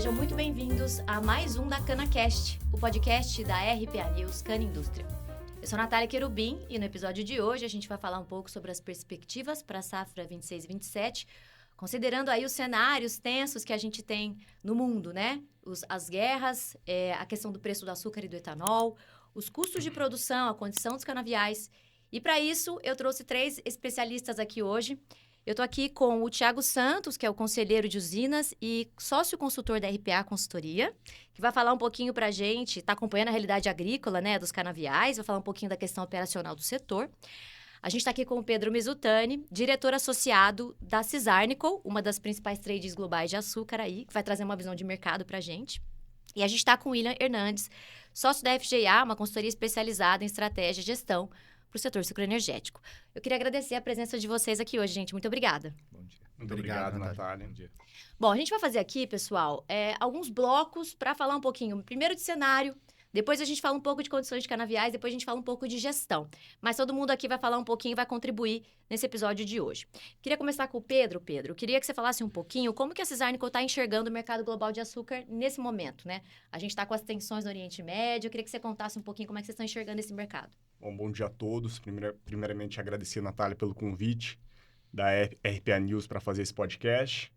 Sejam muito bem-vindos a mais um da CanaCast, o podcast da RPA News Cana Indústria. Eu sou Natália Querubim e no episódio de hoje a gente vai falar um pouco sobre as perspectivas para a safra 26 e 27, considerando aí os cenários tensos que a gente tem no mundo, né? As guerras, a questão do preço do açúcar e do etanol, os custos de produção, a condição dos canaviais. E para isso, eu trouxe 3 especialistas aqui hoje. Eu estou aqui com o Thiago Santos, que é o conselheiro de usinas e sócio-consultor da RPA Consultoria, que vai falar um pouquinho para a gente, está acompanhando a realidade agrícola, né, dos canaviais, vai falar um pouquinho da questão operacional do setor. A gente está aqui com o Pedro Mizutani, diretor associado da Cisarnicol, uma das principais trades globais de açúcar aí, que vai trazer uma visão de mercado para a gente. E a gente está com o William Hernandes, sócio da FGA, uma consultoria especializada em estratégia e gestão para o setor sucroenergético. Eu queria agradecer a presença de vocês aqui hoje, gente. Muito obrigada. Bom dia. Muito obrigado, Natália. Bom dia. Bom, a gente vai fazer aqui, pessoal, alguns blocos para falar um pouquinho, primeiro de cenário, depois a gente fala um pouco de condições de canaviais, depois a gente fala um pouco de gestão. Mas todo mundo aqui vai falar um pouquinho e vai contribuir nesse episódio de hoje. Queria começar com o Pedro. Pedro, queria que você falasse um pouquinho como que a Cisarnicol está enxergando o mercado global de açúcar nesse momento, né? A gente está com as tensões no Oriente Médio, eu queria que você contasse um pouquinho como é que vocês estão enxergando esse mercado. Bom dia a todos. Primeiramente, agradecer a Natália pelo convite da RPA News para fazer esse podcast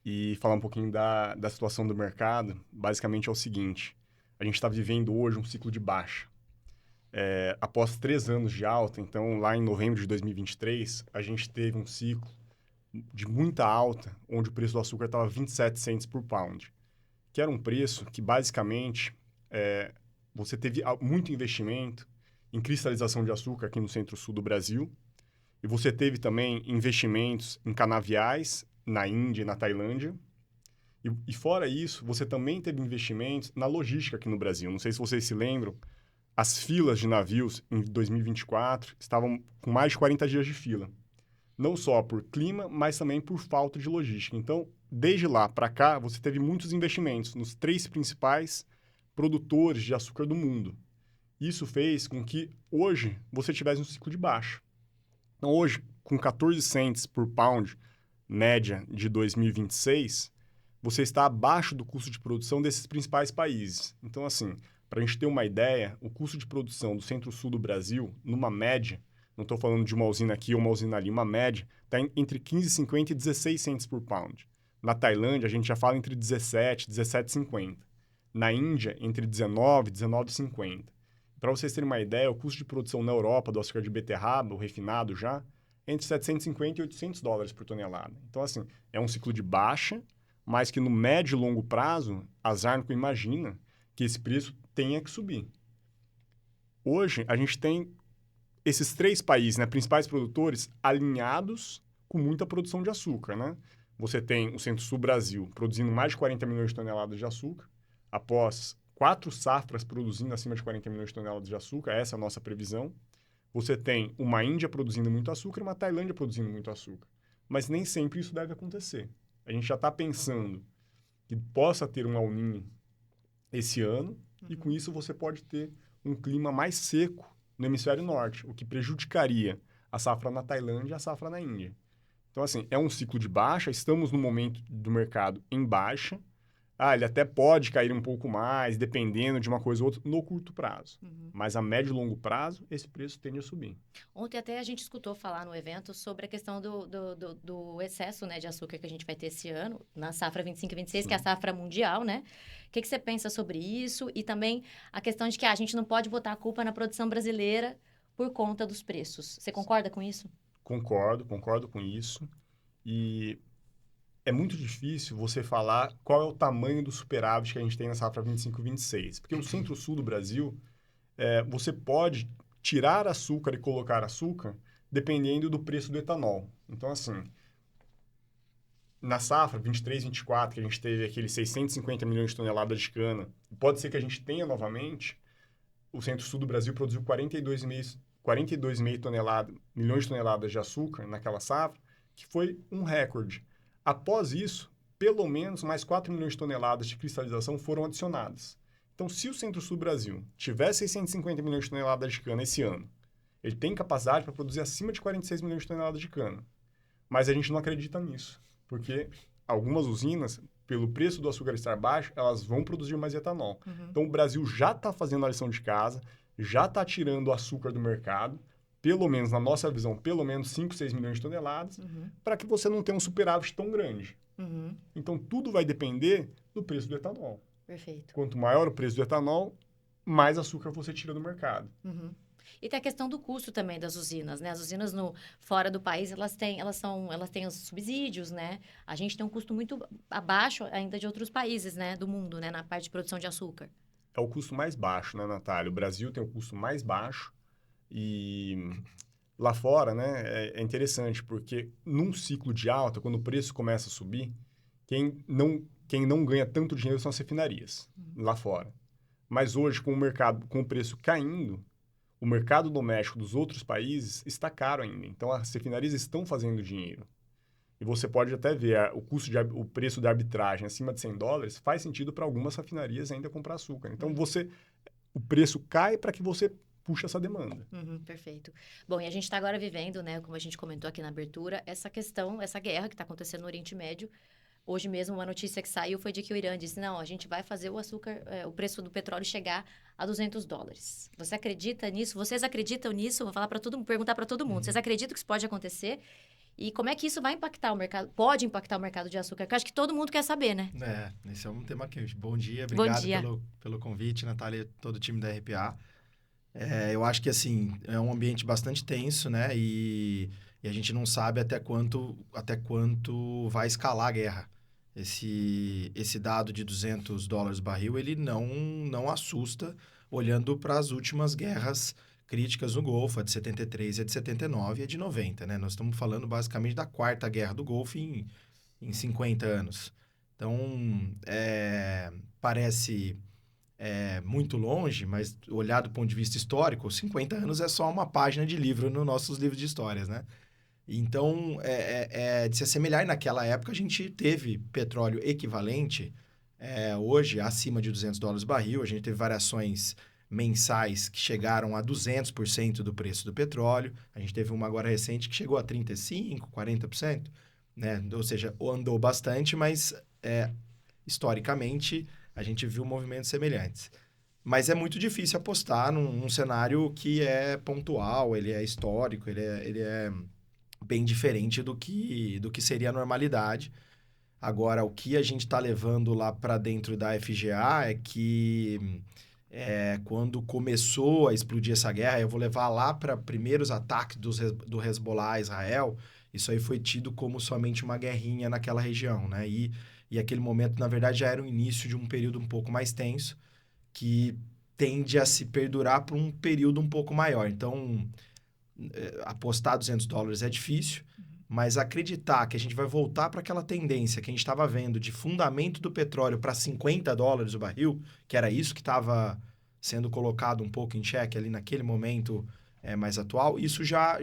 e falar um pouquinho da situação do mercado. Basicamente é o seguinte, a gente está vivendo hoje um ciclo de baixa. Após 3 anos de alta, então lá em novembro de 2023, a gente teve um ciclo de muita alta, onde o preço do açúcar estava 27 cents por pound, que era um preço que basicamente você teve muito investimento em cristalização de açúcar aqui no centro-sul do Brasil, e você teve também investimentos em canaviais na Índia e na Tailândia, e fora isso, você também teve investimentos na logística aqui no Brasil. Não sei se vocês se lembram, as filas de navios em 2024 estavam com mais de 40 dias de fila. Não só por clima, mas também por falta de logística. Então, desde lá para cá, você teve muitos investimentos nos 3 principais produtores de açúcar do mundo. Isso fez com que hoje você tivesse um ciclo de baixa. Então, hoje, com 14 cents por pound, média de 2026, você está abaixo do custo de produção desses principais países. Então, assim, para a gente ter uma ideia, o custo de produção do centro-sul do Brasil, numa média, não estou falando de uma usina aqui ou uma usina ali, uma média, está entre 15,50 e 16 cents por pound. Na Tailândia, a gente já fala entre 17 e 17,50. Na Índia, entre 19 e 19,50. Para vocês terem uma ideia, o custo de produção na Europa do açúcar de beterraba, o refinado já, é entre 750 e 800 dólares por tonelada. Então, assim, é um ciclo de baixa, mas que no médio e longo prazo, a Cisarnicol imagina que esse preço tenha que subir. Hoje, a gente tem esses 3 países, né, principais produtores, alinhados com muita produção de açúcar, né? Você tem o Centro-Sul Brasil produzindo mais de 40 milhões de toneladas de açúcar, após 4 safras produzindo acima de 40 milhões de toneladas de açúcar, essa é a nossa previsão. Você tem uma Índia produzindo muito açúcar e uma Tailândia produzindo muito açúcar. Mas nem sempre isso deve acontecer. A gente já está pensando que possa ter um El Niño esse ano, e com isso você pode ter um clima mais seco no hemisfério norte, o que prejudicaria a safra na Tailândia e a safra na Índia. Então, assim, é um ciclo de baixa, estamos no momento do mercado em baixa. Ele até pode cair um pouco mais, dependendo de uma coisa ou outra, no curto prazo. Mas a médio e longo prazo, esse preço tende a subir. Ontem até a gente escutou falar no evento sobre a questão do excesso, né, de açúcar que a gente vai ter esse ano, na safra 25 e 26, que é a safra mundial, né? O que você pensa sobre isso? E também a questão de que a gente não pode botar a culpa na produção brasileira por conta dos preços. Você concorda com isso? Concordo com isso. E é muito difícil você falar qual é o tamanho do superávit que a gente tem na safra 25 e 26. Porque o centro-sul do Brasil, você pode tirar açúcar e colocar açúcar dependendo do preço do etanol. Então, assim, na safra 23, 24, que a gente teve aqueles 650 milhões de toneladas de cana, pode ser que a gente tenha novamente, o centro-sul do Brasil produziu 42,5 milhões de toneladas de açúcar naquela safra, que foi um recorde. Após isso, pelo menos mais 4 milhões de toneladas de cristalização foram adicionadas. Então, se o Centro-Sul do Brasil tiver 650 milhões de toneladas de cana esse ano, ele tem capacidade para produzir acima de 46 milhões de toneladas de cana. Mas a gente não acredita nisso, porque algumas usinas, pelo preço do açúcar estar baixo, elas vão produzir mais etanol. Então, o Brasil já está fazendo a lição de casa, já está tirando o açúcar do mercado, pelo menos, na nossa visão, pelo menos 5, 6 milhões de toneladas, para que você não tenha um superávit tão grande. Então, tudo vai depender do preço do etanol. Perfeito. Quanto maior o preço do etanol, mais açúcar você tira do mercado. E tem a questão do custo também das usinas, né? As usinas fora do país, elas têm os subsídios, né? A gente tem um custo muito abaixo ainda de outros países, né? Do mundo, né? Na parte de produção de açúcar. É o custo mais baixo, né, Natália? O Brasil tem o custo mais baixo e lá fora, né, é interessante, porque num ciclo de alta, quando o preço começa a subir, quem não ganha tanto dinheiro são as refinarias, lá fora. Mas hoje, com o preço caindo, o mercado doméstico dos outros países está caro ainda. Então, as refinarias estão fazendo dinheiro. E você pode até ver o preço da arbitragem acima de $100 faz sentido para algumas refinarias ainda comprar açúcar. Então, o preço cai para que você puxe essa demanda. Perfeito. Bom, e a gente está agora vivendo, né, como a gente comentou aqui na abertura, essa guerra que está acontecendo no Oriente Médio. Hoje mesmo, uma notícia que saiu foi de que o Irã disse, não, a gente vai fazer o preço do petróleo chegar a $200. Você acredita nisso? Vocês acreditam nisso? Vou perguntar para todo mundo. Vocês acreditam que isso pode acontecer? E como é que isso vai impactar o mercado? Pode impactar o mercado de açúcar? Que eu acho que todo mundo quer saber, né? Esse é um tema quente. Bom dia, obrigado pelo convite, Natália, e todo o time da RPA. Eu acho que, assim, é um ambiente bastante tenso, né? E a gente não sabe até quanto vai escalar a guerra. Esse dado de $200 barril, ele não assusta, olhando para as últimas guerras críticas no Golfo, a de 73, a de 79 e a de 90, né? Nós estamos falando basicamente da quarta guerra do Golfo em 50 anos. Então, parece muito longe, mas olhado do ponto de vista histórico, 50 anos é só uma página de livro nos nossos livros de histórias, né? Então, de se assemelhar, e naquela época a gente teve petróleo equivalente, hoje acima de $200 barril, a gente teve variações mensais que chegaram a 200% do preço do petróleo, a gente teve uma agora recente que chegou a 35%, 40%, né? Ou seja, andou bastante, mas historicamente a gente viu movimentos semelhantes. Mas é muito difícil apostar num cenário que é pontual, ele é histórico, ele é bem diferente do que seria a normalidade. Agora, o que a gente está levando lá para dentro da FGA é que quando começou a explodir essa guerra, eu vou levar lá para primeiros ataques do Hezbollah a Israel, isso aí foi tido como somente uma guerrinha naquela região, né? E aquele momento, na verdade, já era o início de um período um pouco mais tenso, que tende a se perdurar por um período um pouco maior. Então, apostar $200 é difícil, mas acreditar que a gente vai voltar para aquela tendência que a gente estava vendo de fundamento do petróleo para $50 o barril, que era isso que estava sendo colocado um pouco em xeque ali naquele momento mais atual, isso já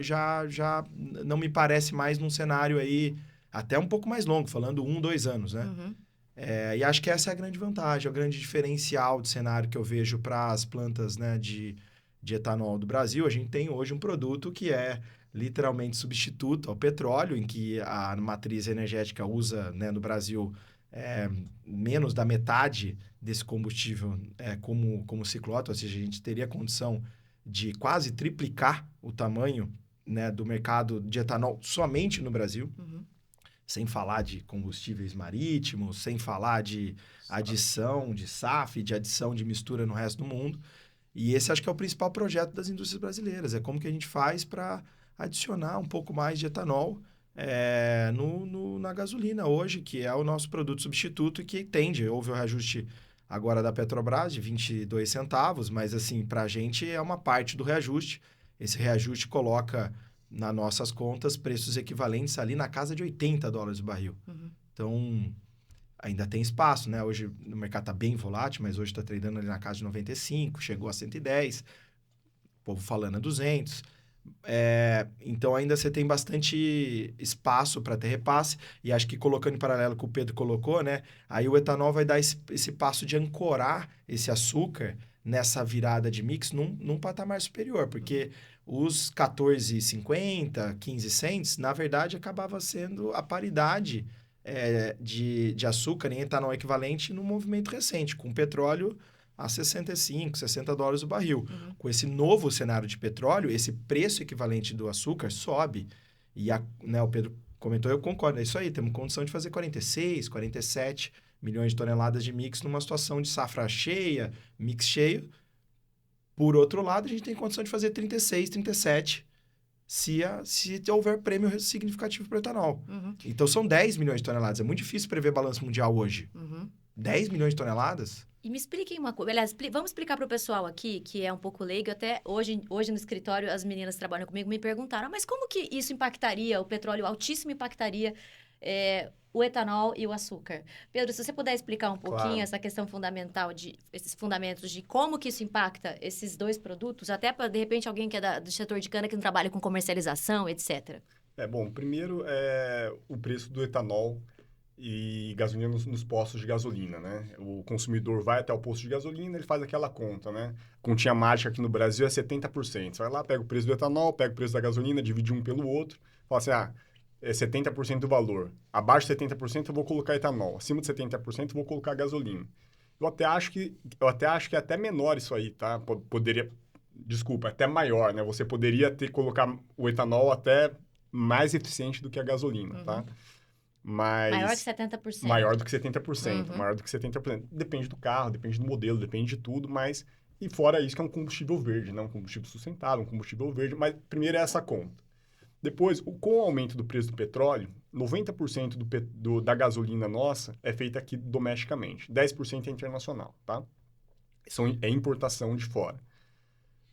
não me parece mais num cenário aí até um pouco mais longo, falando 1, 2 anos, né? E acho que essa é a grande vantagem, o grande diferencial de cenário que eu vejo para as plantas, né, de etanol do Brasil. A gente tem hoje um produto que é literalmente substituto ao petróleo, em que a matriz energética usa, né, no Brasil menos da metade desse combustível como ciclo-Otto, ou seja, a gente teria condição de quase triplicar o tamanho, né, do mercado de etanol somente no Brasil, sem falar de combustíveis marítimos, sem falar de adição de SAF, de adição de mistura no resto do mundo. E esse acho que é o principal projeto das indústrias brasileiras. É como que a gente faz para adicionar um pouco mais de etanol na gasolina hoje, que é o nosso produto substituto e que houve o reajuste agora da Petrobras de 22 centavos, mas assim, para a gente é uma parte do reajuste. Esse reajuste coloca nas nossas contas preços equivalentes ali na casa de $80 o barril. Então, ainda tem espaço, né? Hoje o mercado está bem volátil, mas hoje está tradando ali na casa de 95, chegou a 110, o povo falando a 200. Então, ainda você tem bastante espaço para ter repasse, e acho que colocando em paralelo com o Pedro colocou, né? Aí o etanol vai dar esse passo de ancorar esse açúcar nessa virada de mix num patamar superior, porque os 14,50, 15 cents, na verdade, acabava sendo a paridade de açúcar em etanol equivalente no movimento recente, com petróleo a 65, 60 dólares o barril. Com esse novo cenário de petróleo, esse preço equivalente do açúcar sobe. E o Pedro comentou, eu concordo, é isso aí, temos condição de fazer 46, 47 milhões de toneladas de mix numa situação de safra cheia, mix cheio. Por outro lado, a gente tem condição de fazer 36, 37, se houver prêmio significativo para o etanol. Então, são 10 milhões de toneladas. É muito difícil prever balanço mundial hoje. 10 milhões de toneladas? E me expliquem uma coisa. Aliás, vamos explicar para o pessoal aqui, que é um pouco leigo. Até hoje no escritório, as meninas que trabalham comigo me perguntaram, mas como que isso impactaria, o petróleo altíssimo impactaria o etanol e o açúcar? Pedro, se você puder explicar um pouquinho essa questão fundamental, esses fundamentos de como que isso impacta esses dois produtos, até para, de repente, alguém que é do setor de cana, que não trabalha com comercialização, etc. Bom, primeiro é o preço do etanol e gasolina nos postos de gasolina, né? O consumidor vai até o posto de gasolina, ele faz aquela conta, né? Continha mágica aqui no Brasil é 70%. Você vai lá, pega o preço do etanol, pega o preço da gasolina, divide um pelo outro, fala assim, é 70% do valor. Abaixo de 70% eu vou colocar etanol. Acima de 70% eu vou colocar gasolina. Eu até acho que é até menor isso aí, tá? Até maior, né? Você poderia colocar o etanol até mais eficiente do que a gasolina, tá? Mas... Maior que 70%. Maior do que 70%. Maior do que 70%. Depende do carro, depende do modelo, depende de tudo, mas... E fora isso que é um combustível verde, né? Um combustível sustentável, um combustível verde. Mas primeiro é essa conta. Depois, com o aumento do preço do petróleo, 90% da gasolina nossa é feita aqui domesticamente. 10% é internacional, tá? É importação de fora.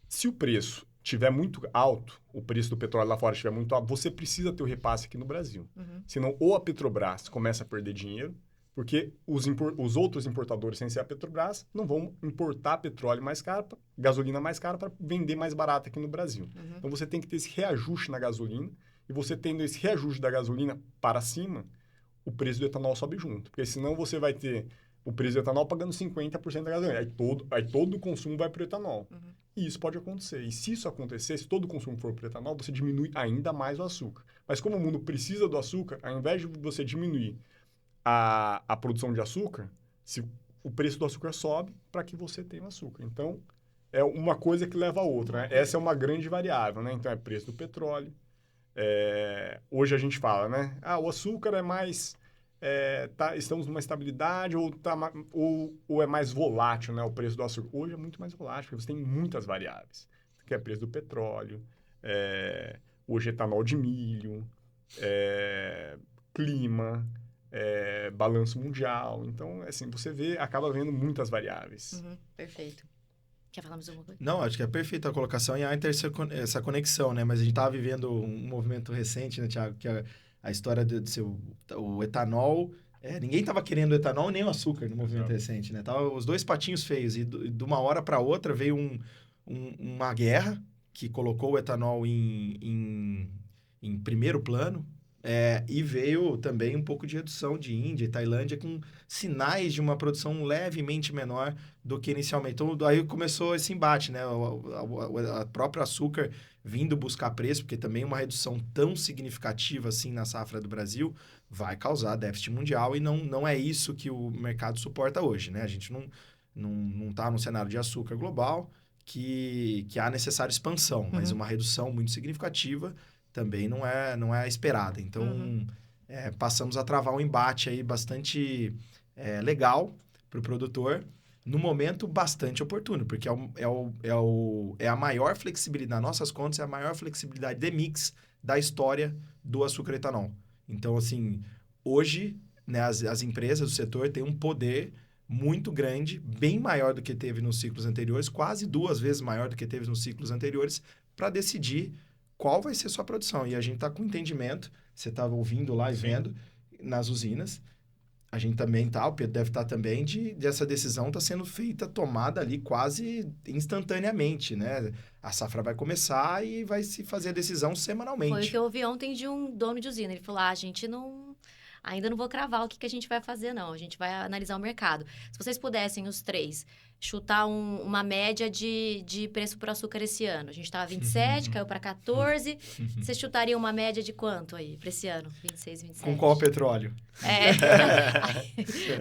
Se o preço estiver muito alto, o preço do petróleo lá fora estiver muito alto, você precisa ter o repasse aqui no Brasil. Senão, ou a Petrobras começa a perder dinheiro, porque os outros importadores, sem ser a Petrobras, não vão importar petróleo mais caro, gasolina mais cara, para vender mais barata aqui no Brasil. Então, você tem que ter esse reajuste na gasolina, e você tendo esse reajuste da gasolina para cima, o preço do etanol sobe junto. Porque senão você vai ter o preço do etanol pagando 50% da gasolina. Aí todo o consumo vai para o etanol. E isso pode acontecer. E se isso acontecer, se todo o consumo for para o etanol, você diminui ainda mais o açúcar. Mas como o mundo precisa do açúcar, ao invés de você diminuir a produção de açúcar, o preço do açúcar sobe para que você tenha açúcar. Então, é uma coisa que leva a outra, né? Essa é uma grande variável, né? Então, é preço do petróleo. Hoje a gente fala, né? O açúcar é mais... estamos numa estabilidade ou é mais volátil, né? O preço do açúcar. Hoje é muito mais volátil, porque você tem muitas variáveis. Que é preço do petróleo, hoje etanol de milho, clima... balanço mundial. Então, assim, você acaba vendo muitas variáveis. Perfeito. Quer falar mais alguma coisa? Não, acho que é perfeita a colocação e há essa conexão, né? Mas a gente estava vivendo um movimento recente, né, Thiago? Que a história de ser o etanol... ninguém estava querendo o etanol nem o açúcar no movimento recente, né? Tava os dois patinhos feios. E de uma hora para outra veio uma guerra que colocou o etanol em primeiro plano. E veio também um pouco de redução de Índia e Tailândia com sinais de uma produção levemente menor do que inicialmente. Então, aí começou esse embate, né? A próprio açúcar vindo buscar preço, porque também uma redução tão significativa assim na safra do Brasil vai causar déficit mundial e não é isso que o mercado suporta hoje, né? A gente não está num cenário de açúcar global que há necessária expansão, mas uma redução muito significativa também não é esperada. Então, passamos a travar um embate aí bastante legal para o produtor, no momento bastante oportuno, porque é a maior flexibilidade, nas nossas contas, é a maior flexibilidade de mix da história do açúcar etanol. Então, assim, hoje, né, as empresas do setor têm um poder muito grande, bem maior do que teve nos ciclos anteriores, quase 2 vezes maior do que teve nos ciclos anteriores, para decidir qual vai ser sua produção. E a gente está com entendimento, você está ouvindo lá e vendo nas usinas. A gente também o Pedro deve estar também, dessa decisão está sendo tomada ali quase instantaneamente, né? A safra vai começar e vai se fazer a decisão semanalmente. Foi o que eu ouvi ontem de um dono de usina. Ele falou, a gente não... Ainda não vou cravar o que a gente vai fazer, não. A gente vai analisar o mercado. Se vocês pudessem, os três, chutar uma média de preço para o açúcar esse ano. A gente estava 27, caiu para 14. Vocês chutariam uma média de quanto aí para esse ano? 26, 27? Com qual petróleo?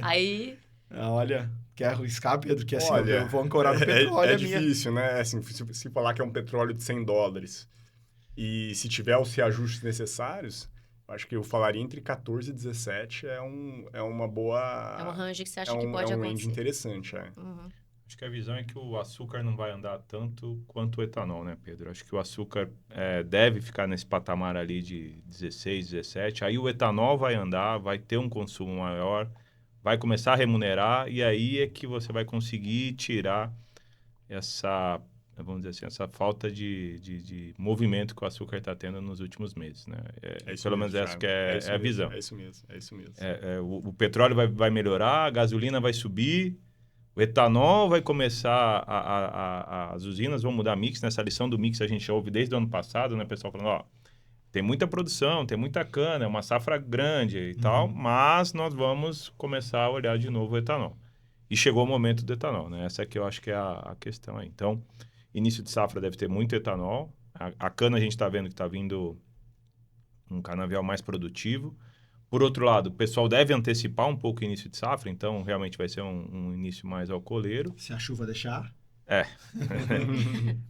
Aí... Olha, quer arriscar, Pedro? Que assim, Olha, eu vou ancorar no petróleo. É difícil, né? Assim, se falar que é um petróleo de $100 e se tiver os reajustes necessários, acho que eu falaria entre 14 e 17 é uma boa... É um range que você acha que pode acontecer. É um range interessante, Uhum. Acho que a visão é que o açúcar não vai andar tanto quanto o etanol, né, Pedro? Acho que o açúcar deve ficar nesse patamar ali de 16, 17. Aí o etanol vai andar, vai ter um consumo maior, vai começar a remunerar e aí é que você vai conseguir tirar essa, vamos dizer assim, essa falta de movimento que o açúcar está tendo nos últimos meses, né? Pelo menos essa que é a visão. É isso mesmo. O petróleo vai melhorar, a gasolina vai subir, o etanol vai começar, as usinas vão mudar mix. Nessa lição do mix a gente já ouve desde o ano passado, né? O pessoal falando, ó, tem muita produção, tem muita cana, é uma safra grande e tal, mas nós vamos começar a olhar de novo o etanol. E chegou o momento do etanol, né? Essa aqui eu acho que é a questão aí. Então, início de safra deve ter muito etanol. A cana a gente está vendo que está vindo um canavial mais produtivo. Por outro lado, o pessoal deve antecipar um pouco o início de safra, então realmente vai ser um início mais alcooleiro. Se a chuva deixar.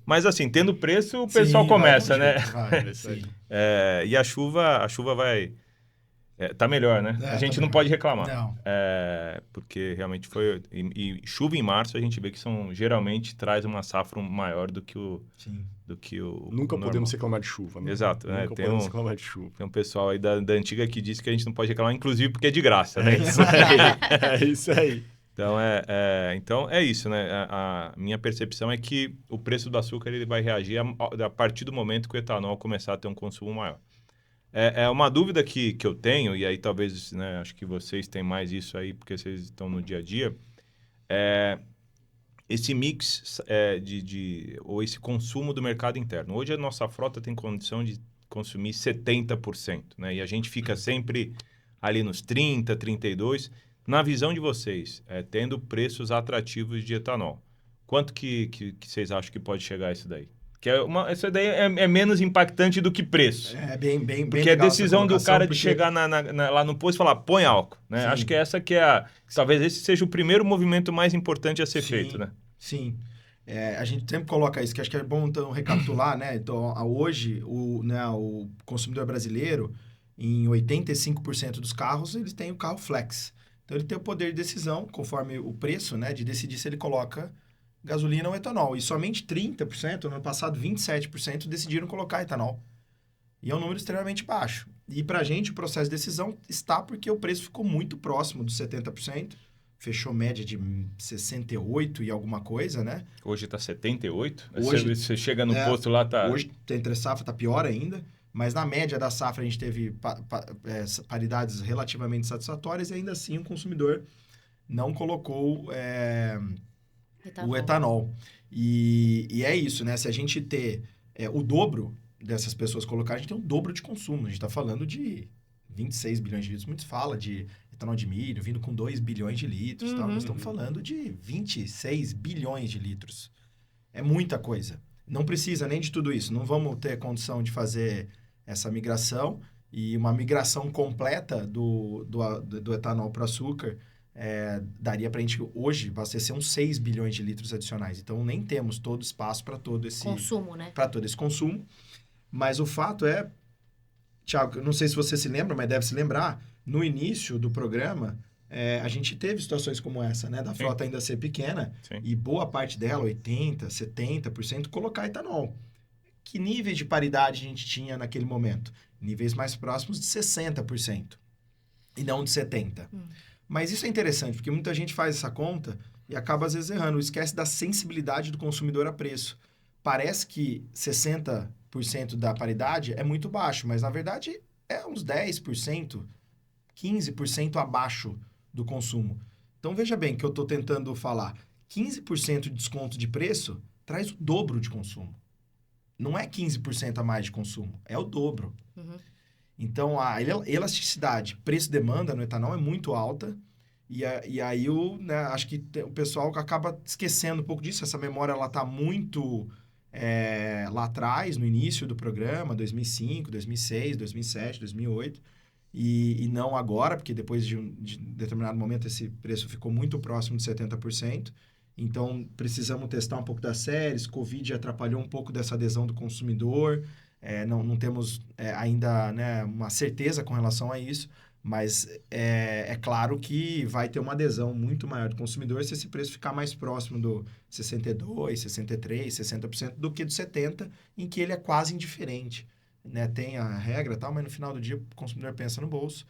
Mas assim, tendo preço, o pessoal começa, né? E a chuva vai... tá melhor, né? A gente não pode reclamar. Não. Porque realmente foi... E chuva em março a gente vê que geralmente traz uma safra maior do que o... Sim. Nunca podemos reclamar de chuva, né? Exato. Nunca podemos reclamar de chuva. Tem um pessoal aí da antiga que disse que a gente não pode reclamar, inclusive porque é de graça, né? É isso aí. Então, é isso, né? A minha percepção é que o preço do açúcar ele vai reagir a partir do momento que o etanol começar a ter um consumo maior. É uma dúvida que eu tenho, e aí talvez, né, acho que vocês têm mais isso aí, porque vocês estão no dia a dia, esse mix ou esse consumo do mercado interno. Hoje a nossa frota tem condição de consumir 70%, né? E a gente fica sempre ali nos 30%, 32%. Na visão de vocês, tendo preços atrativos de etanol, quanto que vocês acham que pode chegar a isso daí? Isso daí é menos impactante do que preço. Bem porque a decisão do cara de chegar lá no posto e falar, põe álcool, né? Sim. Acho que essa que talvez esse seja o primeiro movimento mais importante a ser feito, né? Sim. A gente sempre coloca isso, que acho que é bom então recapitular, né? Então, hoje, o consumidor brasileiro, em 85% dos carros, eles têm o carro flex. Então, ele tem o poder de decisão, conforme o preço, né? De decidir se ele coloca gasolina ou etanol. E somente 30%, no ano passado, 27% decidiram colocar etanol. E é um número extremamente baixo. E para a gente, o processo de decisão está porque o preço ficou muito próximo dos 70%. Fechou média de 68 e alguma coisa, né? Hoje está 78. Hoje, você chega no posto lá, tá... Hoje, entre safra, está pior ainda. Mas na média da safra, a gente teve paridades relativamente satisfatórias e ainda assim o consumidor não colocou o etanol. E é isso, né? Se a gente ter o dobro dessas pessoas colocar, a gente tem o dobro de consumo. A gente está falando de 26 bilhões de litros. Muitos falam de etanol de milho vindo com 2 bilhões de litros. Tal. Nós estamos falando de 26 bilhões de litros. É muita coisa. Não precisa nem de tudo isso. Não vamos ter condição de fazer essa migração. E uma migração completa do etanol para o açúcar daria para a gente, hoje, abastecer uns 6 bilhões de litros adicionais. Então, nem temos todo espaço para todo esse... consumo, né? Para todo esse consumo. Mas o fato é... Thiago, não sei se você se lembra, mas deve se lembrar, no início do programa, a gente teve situações como essa, né? Da frota ainda ser pequena. Sim. E boa parte dela, 80%, 70%, colocar etanol. Que níveis de paridade a gente tinha naquele momento? Níveis mais próximos de 60%. E não de 70%. Mas isso é interessante, porque muita gente faz essa conta e acaba, às vezes, errando. Esquece da sensibilidade do consumidor a preço. Parece que 60% da paridade é muito baixo, mas, na verdade, é uns 10%, 15% abaixo do consumo. Então, veja bem que eu estou tentando falar. 15% de desconto de preço traz o dobro de consumo. Não é 15% a mais de consumo, é o dobro. Então, a elasticidade preço-demanda no etanol é muito alta. E aí, acho que o pessoal acaba esquecendo um pouco disso. Essa memória, ela está muito lá atrás, no início do programa, 2005, 2006, 2007, 2008. E não agora, porque depois de determinado momento esse preço ficou muito próximo de 70%. Então, precisamos testar um pouco das séries. Covid atrapalhou um pouco dessa adesão do consumidor. Não temos ainda, né, uma certeza com relação a isso. Mas é claro que vai ter uma adesão muito maior do consumidor se esse preço ficar mais próximo do 62%, 63%, 60% do que do 70%, em que ele é quase indiferente. Né? Tem a regra e tal, mas no final do dia o consumidor pensa no bolso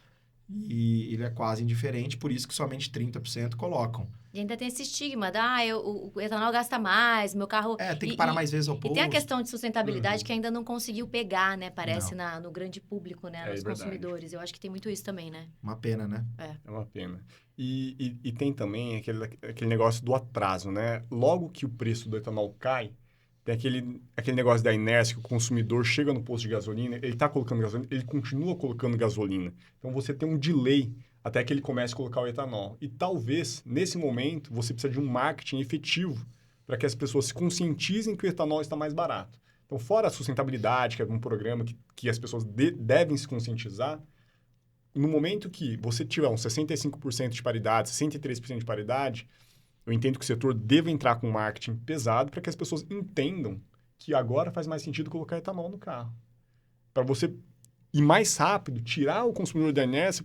e ele é quase indiferente, por isso que somente 30% colocam. E ainda tem esse estigma da, o etanol gasta mais, meu carro... Tem que parar mais vezes ao posto. E tem a questão de sustentabilidade que ainda não conseguiu pegar, né? Parece no grande público, né? Nos consumidores. Eu acho que tem muito isso também, né? Uma pena, né? É uma pena. E tem também aquele negócio do atraso, né? Logo que o preço do etanol cai, tem aquele negócio da inércia que o consumidor chega no posto de gasolina, ele está colocando gasolina, ele continua colocando gasolina. Então, você tem um delay até que ele comece a colocar o etanol. E talvez, nesse momento, você precisa de um marketing efetivo para que as pessoas se conscientizem que o etanol está mais barato. Então, fora a sustentabilidade, que é um programa que as pessoas devem se conscientizar, no momento que você tiver uns 65% de paridade, 63% de paridade, eu entendo que o setor deve entrar com marketing pesado para que as pessoas entendam que agora faz mais sentido colocar etanol no carro. Para você ir mais rápido, tirar o consumidor da inércia,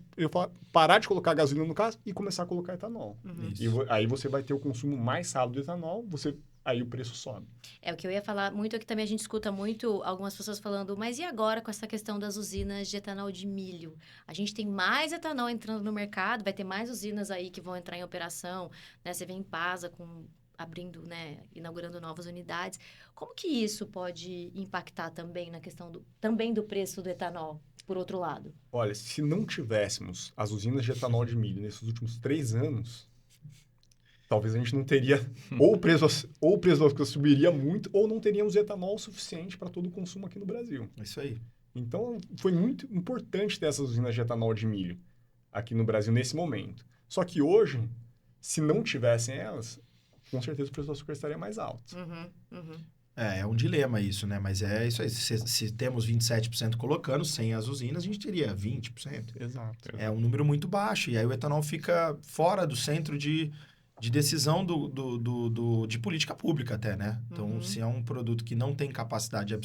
parar de colocar gasolina no carro e começar a colocar etanol. Uhum. E aí você vai ter o consumo mais rápido de etanol, aí o preço sobe. O que eu ia falar muito é que também a gente escuta muito algumas pessoas falando, mas e agora com essa questão das usinas de etanol de milho? A gente tem mais etanol entrando no mercado, vai ter mais usinas aí que vão entrar em operação, né? Você vê em Pasa abrindo, né, inaugurando novas unidades. Como que isso pode impactar também na questão também do preço do etanol, por outro lado? Olha, se não tivéssemos as usinas de etanol de milho nesses últimos 3 anos, talvez a gente não teria, ou o preço subiria muito, ou não teríamos etanol suficiente para todo o consumo aqui no Brasil. É isso aí. Então, foi muito importante ter essas usinas de etanol de milho aqui no Brasil nesse momento. Só que hoje, se não tivessem elas, com certeza o preço do açúcar estaria mais alto. É um dilema isso, né? Mas é isso aí. Se temos 27% colocando, sem as usinas, a gente teria 20%. Exato. É um número muito baixo. E aí o etanol fica fora do centro de decisão de política pública até, né? Então, se é um produto que não tem capacidade de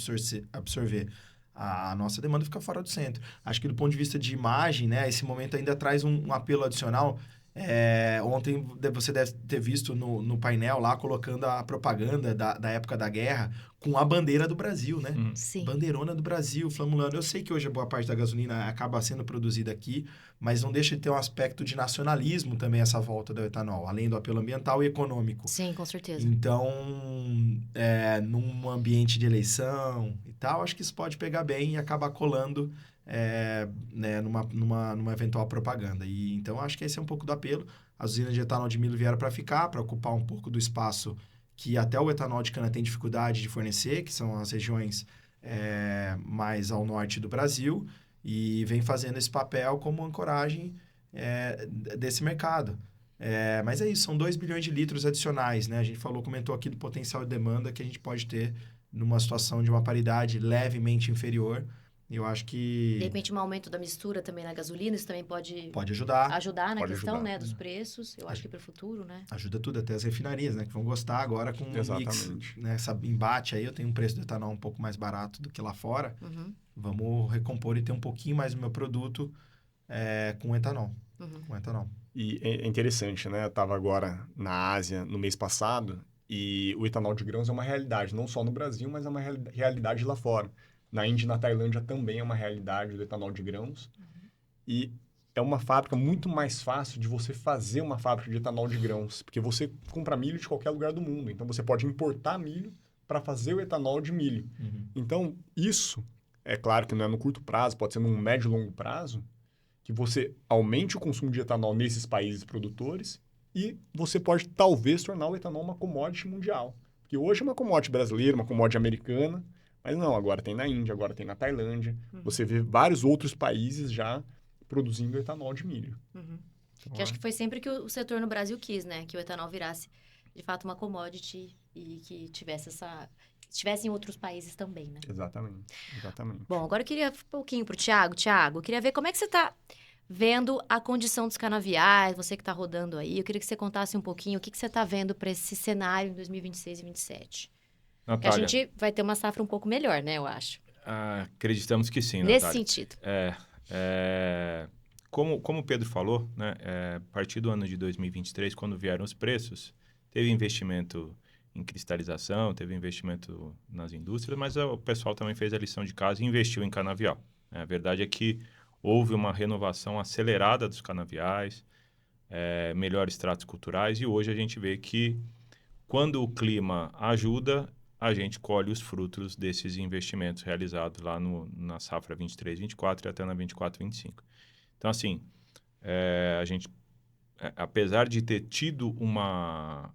absorver a nossa demanda, fica fora do centro. Acho que do ponto de vista de imagem, né? Esse momento ainda traz um apelo adicional. Ontem você deve ter visto no painel lá, colocando a propaganda da época da guerra com a bandeira do Brasil, né? Sim. Bandeirona do Brasil, flamulando. Eu sei que hoje a boa parte da gasolina acaba sendo produzida aqui, mas não deixa de ter um aspecto de nacionalismo também essa volta do etanol, além do apelo ambiental e econômico. Sim, com certeza. Então, num ambiente de eleição e tal, acho que isso pode pegar bem e acabar colando né, numa eventual propaganda. E então acho que esse é um pouco do apelo. As usinas de etanol de milho vieram para ficar, para ocupar um pouco do espaço que até o etanol de cana tem dificuldade de fornecer, que são as regiões mais ao norte do Brasil, e vem fazendo esse papel como ancoragem desse mercado. Mas é isso, são 2 bilhões de litros adicionais, né? A gente comentou aqui do potencial de demanda que a gente pode ter numa situação de uma paridade levemente inferior. Eu acho que... De repente, um aumento da mistura também na gasolina, isso também pode ajudar. Ajudar na Pode questão, ajudar. né, dos preços. Eu acho que para o futuro, né? Ajuda tudo, até as refinarias, né? Que vão gostar agora com o mix. Né? Essa embate aí, eu tenho um preço do etanol um pouco mais barato do que lá fora. Vamos recompor e ter um pouquinho mais do meu produto com etanol. Com etanol. E é interessante, né? Eu estava agora na Ásia no mês passado e o etanol de grãos é uma realidade, não só no Brasil, mas é uma realidade lá fora. Na Índia e na Tailândia também é uma realidade do etanol de grãos. E é uma fábrica muito mais fácil de você fazer uma fábrica de etanol de grãos, porque você compra milho de qualquer lugar do mundo. Então, você pode importar milho para fazer o etanol de milho. Então, isso, é claro que não é no curto prazo, pode ser num médio e longo prazo, que você aumente o consumo de etanol nesses países produtores e você pode, talvez, tornar o etanol uma commodity mundial. Porque hoje é uma commodity brasileira, uma commodity americana, Mas não, agora tem na Índia, agora tem na Tailândia. Você vê vários outros países já produzindo etanol de milho. Então, Que acho que foi sempre que o setor no Brasil quis, né? Que o etanol virasse, de fato, uma commodity e que estivesse em outros países também, né? Exatamente. Bom, agora eu queria um pouquinho pro Thiago. Thiago, eu queria ver como é que você está vendo a condição dos canaviais, você que está rodando aí. Eu queria que você contasse um pouquinho o que você está vendo para esse cenário em 2026 e 2027. Que a Natália, gente vai ter uma safra um pouco melhor, né, eu acho. acreditamos que sim, Nesse Natália. sentido. Como o Pedro falou, né, a partir do ano de 2023, quando vieram os preços, teve investimento em cristalização, teve investimento nas indústrias, mas o pessoal também fez a lição de casa e investiu em canavial. A verdade é que houve uma renovação acelerada dos canaviais, melhores tratos culturais, e hoje a gente vê que quando o clima ajuda, a gente colhe os frutos desses investimentos realizados lá na safra 23-24 e até na 24-25. Então, assim, a gente, apesar de ter tido uma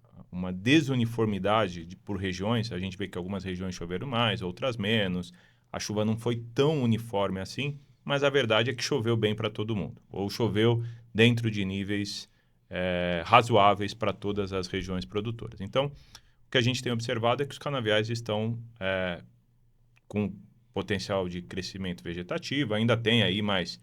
desuniformidade por regiões, a gente vê que algumas regiões choveram mais, outras menos, a chuva não foi tão uniforme assim, mas a verdade é que choveu bem para todo mundo, ou choveu dentro de níveis razoáveis para todas as regiões produtoras. Então, o que a gente tem observado é que os canaviais estão com potencial de crescimento vegetativo, ainda tem aí mais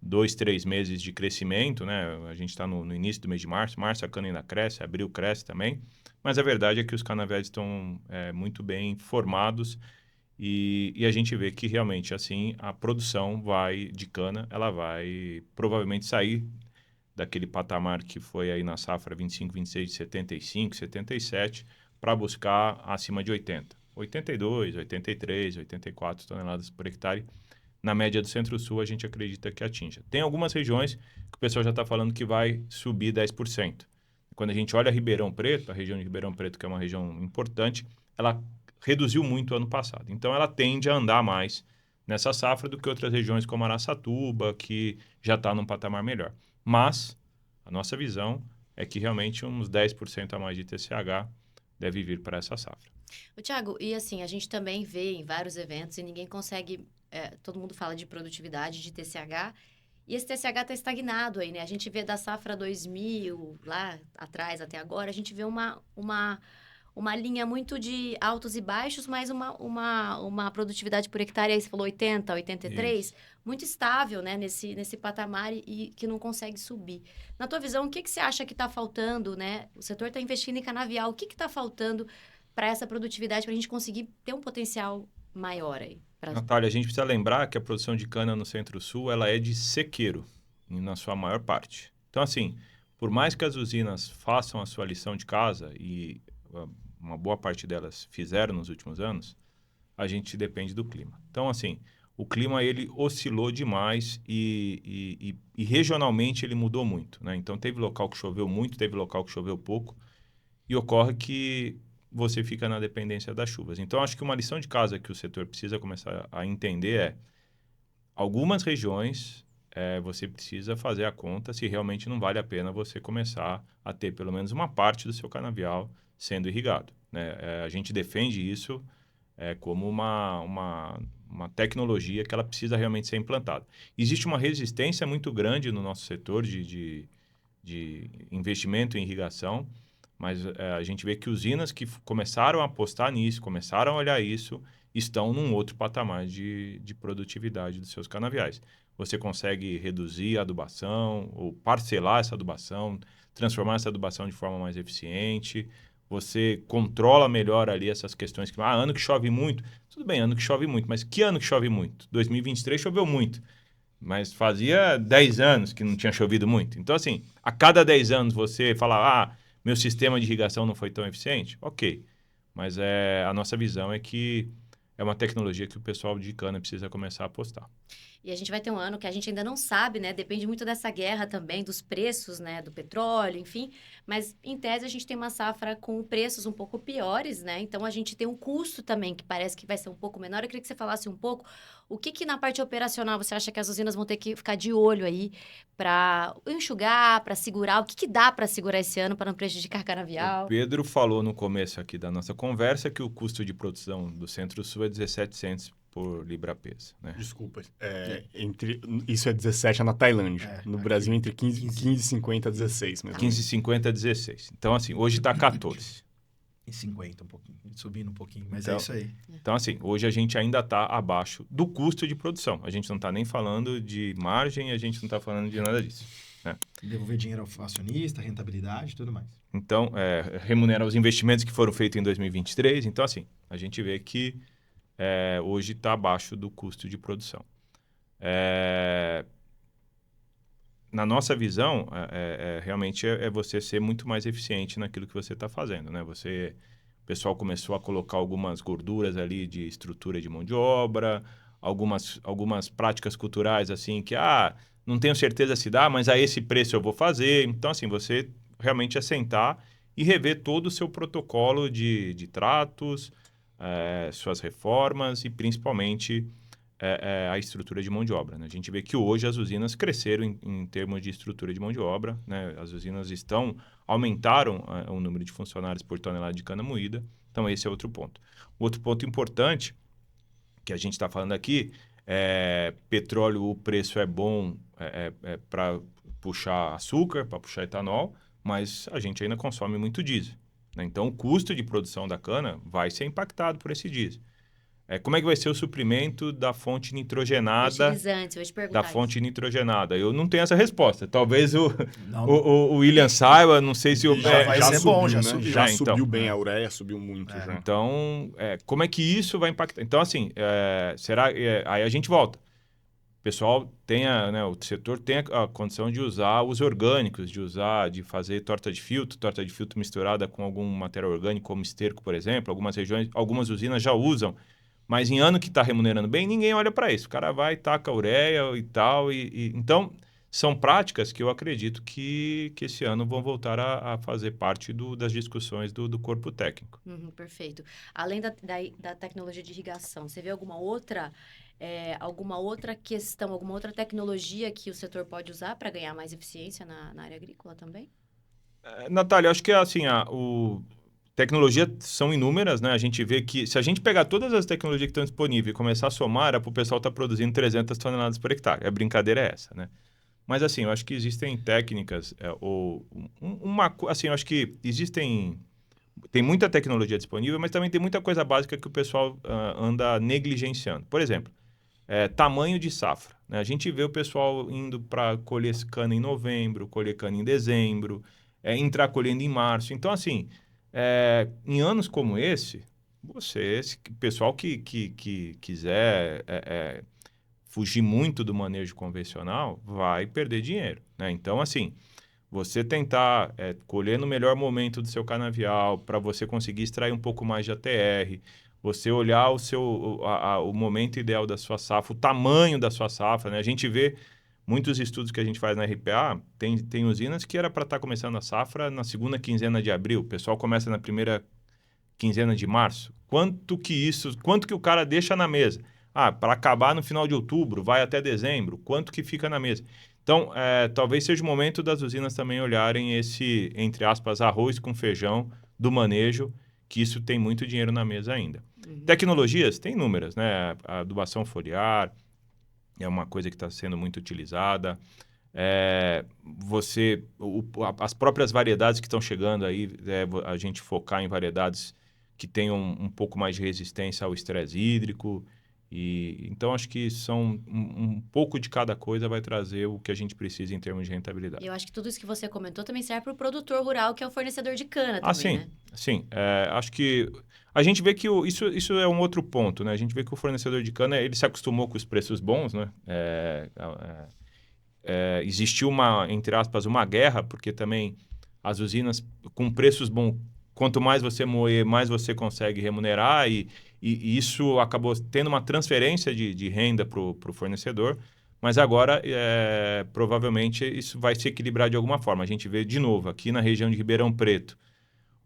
2, 3 meses de crescimento, né? A gente está no início do mês de março a cana ainda cresce, abril cresce também, mas a verdade é que os canaviais estão muito bem formados e a gente vê que realmente assim a produção de cana, ela vai provavelmente sair daquele patamar que foi aí na safra 25, 26 de 75, 77, para buscar acima de 80. 82, 83, 84 toneladas por hectare. Na média do Centro-Sul, a gente acredita que atinja. Tem algumas regiões que o pessoal já está falando que vai subir 10%. Quando a gente olha Ribeirão Preto, a região de Ribeirão Preto, que é uma região importante, ela reduziu muito ano passado. Então, ela tende a andar mais nessa safra do que outras regiões como Araçatuba, que já está num patamar melhor. Mas a nossa visão é que realmente uns 10% a mais de TCH deve vir para essa safra. Thiago, e assim, a gente também vê em vários eventos e ninguém consegue... todo mundo fala de produtividade, de TCH, e esse TCH está estagnado aí, né? A gente vê da safra 2000, lá atrás até agora, a gente vê uma linha muito de altos e baixos, mas uma produtividade por hectare, aí você falou 80, 83, isso, muito estável, né? Nesse patamar e que não consegue subir. Na tua visão, o que você acha que está faltando, né? O setor está investindo em canavial, o que está faltando para essa produtividade, para a gente conseguir ter um potencial maior aí? Natália, a gente precisa lembrar que a produção de cana no Centro-Sul, ela é de sequeiro, na sua maior parte. Então, assim, por mais que as usinas façam a sua lição de casa, e uma boa parte delas fizeram nos últimos anos, a gente depende do clima. Então, assim, o clima, ele oscilou demais e regionalmente ele mudou muito, né? Então, teve local que choveu muito, teve local que choveu pouco, e ocorre que você fica na dependência das chuvas. Então, acho que uma lição de casa que o setor precisa começar a entender é algumas regiões você precisa fazer a conta se realmente não vale a pena você começar a ter pelo menos uma parte do seu canavial sendo irrigado, né? A gente defende isso como uma tecnologia que ela precisa realmente ser implantada. Existe uma resistência muito grande no nosso setor de investimento em irrigação, mas a gente vê que usinas que começaram a apostar nisso, começaram a olhar isso, estão num outro patamar de produtividade dos seus canaviais. Você consegue reduzir a adubação ou parcelar essa adubação, transformar essa adubação de forma mais eficiente, você controla melhor ali essas questões. Ano que chove muito. Tudo bem, ano que chove muito, mas que ano que chove muito? 2023 choveu muito, mas fazia 10 anos que não tinha chovido muito. Então, assim, a cada 10 anos você fala, meu sistema de irrigação não foi tão eficiente? Ok, mas a nossa visão é que é uma tecnologia que o pessoal de cana precisa começar a apostar. E a gente vai ter um ano que a gente ainda não sabe, né? Depende muito dessa guerra também, dos preços, né? Do petróleo, enfim. Mas, em tese, a gente tem uma safra com preços um pouco piores, né? Então, a gente tem um custo também que parece que vai ser um pouco menor. Eu queria que você falasse um pouco o que na parte operacional você acha que as usinas vão ter que ficar de olho aí para enxugar, para segurar? O que dá para segurar esse ano para não prejudicar a canavial? O Pedro falou no começo aqui da nossa conversa que o custo de produção do Centro-Sul é 17 cents por libra-peso, né? Desculpa. Isso é 17 na Tailândia. No aqui, Brasil, entre 15,50 a 16. Mesmo. 15,50 a 16. Então, assim, hoje está 14. E 50 um pouquinho, subindo um pouquinho, mas Então, é isso aí. Então, assim, hoje a gente ainda está abaixo do custo de produção. A gente não está nem falando de margem, a gente não está falando de nada disso. Né? Devolver dinheiro ao acionista, rentabilidade e tudo mais. Então, remunera os investimentos que foram feitos em 2023. Então, assim, a gente vê que hoje está abaixo do custo de produção. Na nossa visão, realmente é você ser muito mais eficiente naquilo que você está fazendo, né? O pessoal começou a colocar algumas gorduras ali de estrutura de mão de obra, algumas práticas culturais assim que, não tenho certeza se dá, mas a esse preço eu vou fazer. Então, assim, você realmente assentar e rever todo o seu protocolo de tratos, suas reformas e principalmente a estrutura de mão de obra. Né? A gente vê que hoje as usinas cresceram em termos de estrutura de mão de obra. Né? As usinas aumentaram o número de funcionários por tonelada de cana moída. Então, esse é outro ponto. Outro ponto importante que a gente está falando aqui petróleo, o preço é bom para puxar açúcar, para puxar etanol, mas a gente ainda consome muito diesel. Né? Então, o custo de produção da cana vai ser impactado por esse diesel. Como é que vai ser o suprimento da fonte nitrogenada? Da fonte nitrogenada. Eu não tenho essa resposta. Talvez o William saiba, não sei se o... Já subiu bem, a ureia subiu muito. Já. Então, como é que isso vai impactar? Então, assim, aí a gente volta. O pessoal o setor tem a condição de usar os orgânicos, de fazer torta de filtro misturada com algum material orgânico, como esterco, por exemplo. Algumas regiões, algumas usinas já usam. Mas em ano que está remunerando bem, ninguém olha para isso. O cara vai, taca a ureia e tal. Então, são práticas que eu acredito que esse ano vão voltar a fazer parte das discussões do corpo técnico. Perfeito. Além da tecnologia de irrigação, você vê alguma outra questão, alguma outra tecnologia que o setor pode usar para ganhar mais eficiência na área agrícola também? Natália, acho que assim, tecnologias são inúmeras, né? A gente vê que se a gente pegar todas as tecnologias que estão disponíveis e começar a somar, era para o pessoal estar produzindo 300 toneladas por hectare. A brincadeira é essa, né? Mas assim, eu acho que existem técnicas eu acho que tem muita tecnologia disponível, mas também tem muita coisa básica que o pessoal anda negligenciando. Por exemplo, tamanho de safra. Né? A gente vê o pessoal indo para colher cana em novembro, colher cana em dezembro, entrar colhendo em março. Então, assim, em anos como esse pessoal que quiser fugir muito do manejo convencional vai perder dinheiro. Né? Então, assim, você tentar colher no melhor momento do seu canavial para você conseguir extrair um pouco mais de ATR, você olhar o momento ideal da sua safra, o tamanho da sua safra. Né? A gente vê muitos estudos que a gente faz na RPA, tem usinas que era para estar começando a safra na segunda quinzena de abril, o pessoal começa na primeira quinzena de março. Quanto que o cara deixa na mesa? Para acabar no final de outubro, vai até dezembro, quanto que fica na mesa? Então, talvez seja o momento das usinas também olharem esse, entre aspas, arroz com feijão do manejo, que isso tem muito dinheiro na mesa ainda. Tecnologias, tem inúmeras, né? A adubação foliar é uma coisa que está sendo muito utilizada. As próprias variedades que estão chegando aí, a gente focar em variedades que tenham um pouco mais de resistência ao estresse hídrico. Então, acho que um pouco de cada coisa vai trazer o que a gente precisa em termos de rentabilidade. Eu acho que tudo isso que você comentou também serve para o produtor rural, que é o fornecedor de cana também, sim, né? Sim. Acho que a gente vê que isso é um outro ponto, né? A gente vê que o fornecedor de cana, ele se acostumou com os preços bons, né? Existiu entre aspas, uma guerra, porque também as usinas com preços bons quanto mais você moer, mais você consegue remunerar e isso acabou tendo uma transferência de renda para o fornecedor, mas agora provavelmente isso vai se equilibrar de alguma forma. A gente vê de novo aqui na região de Ribeirão Preto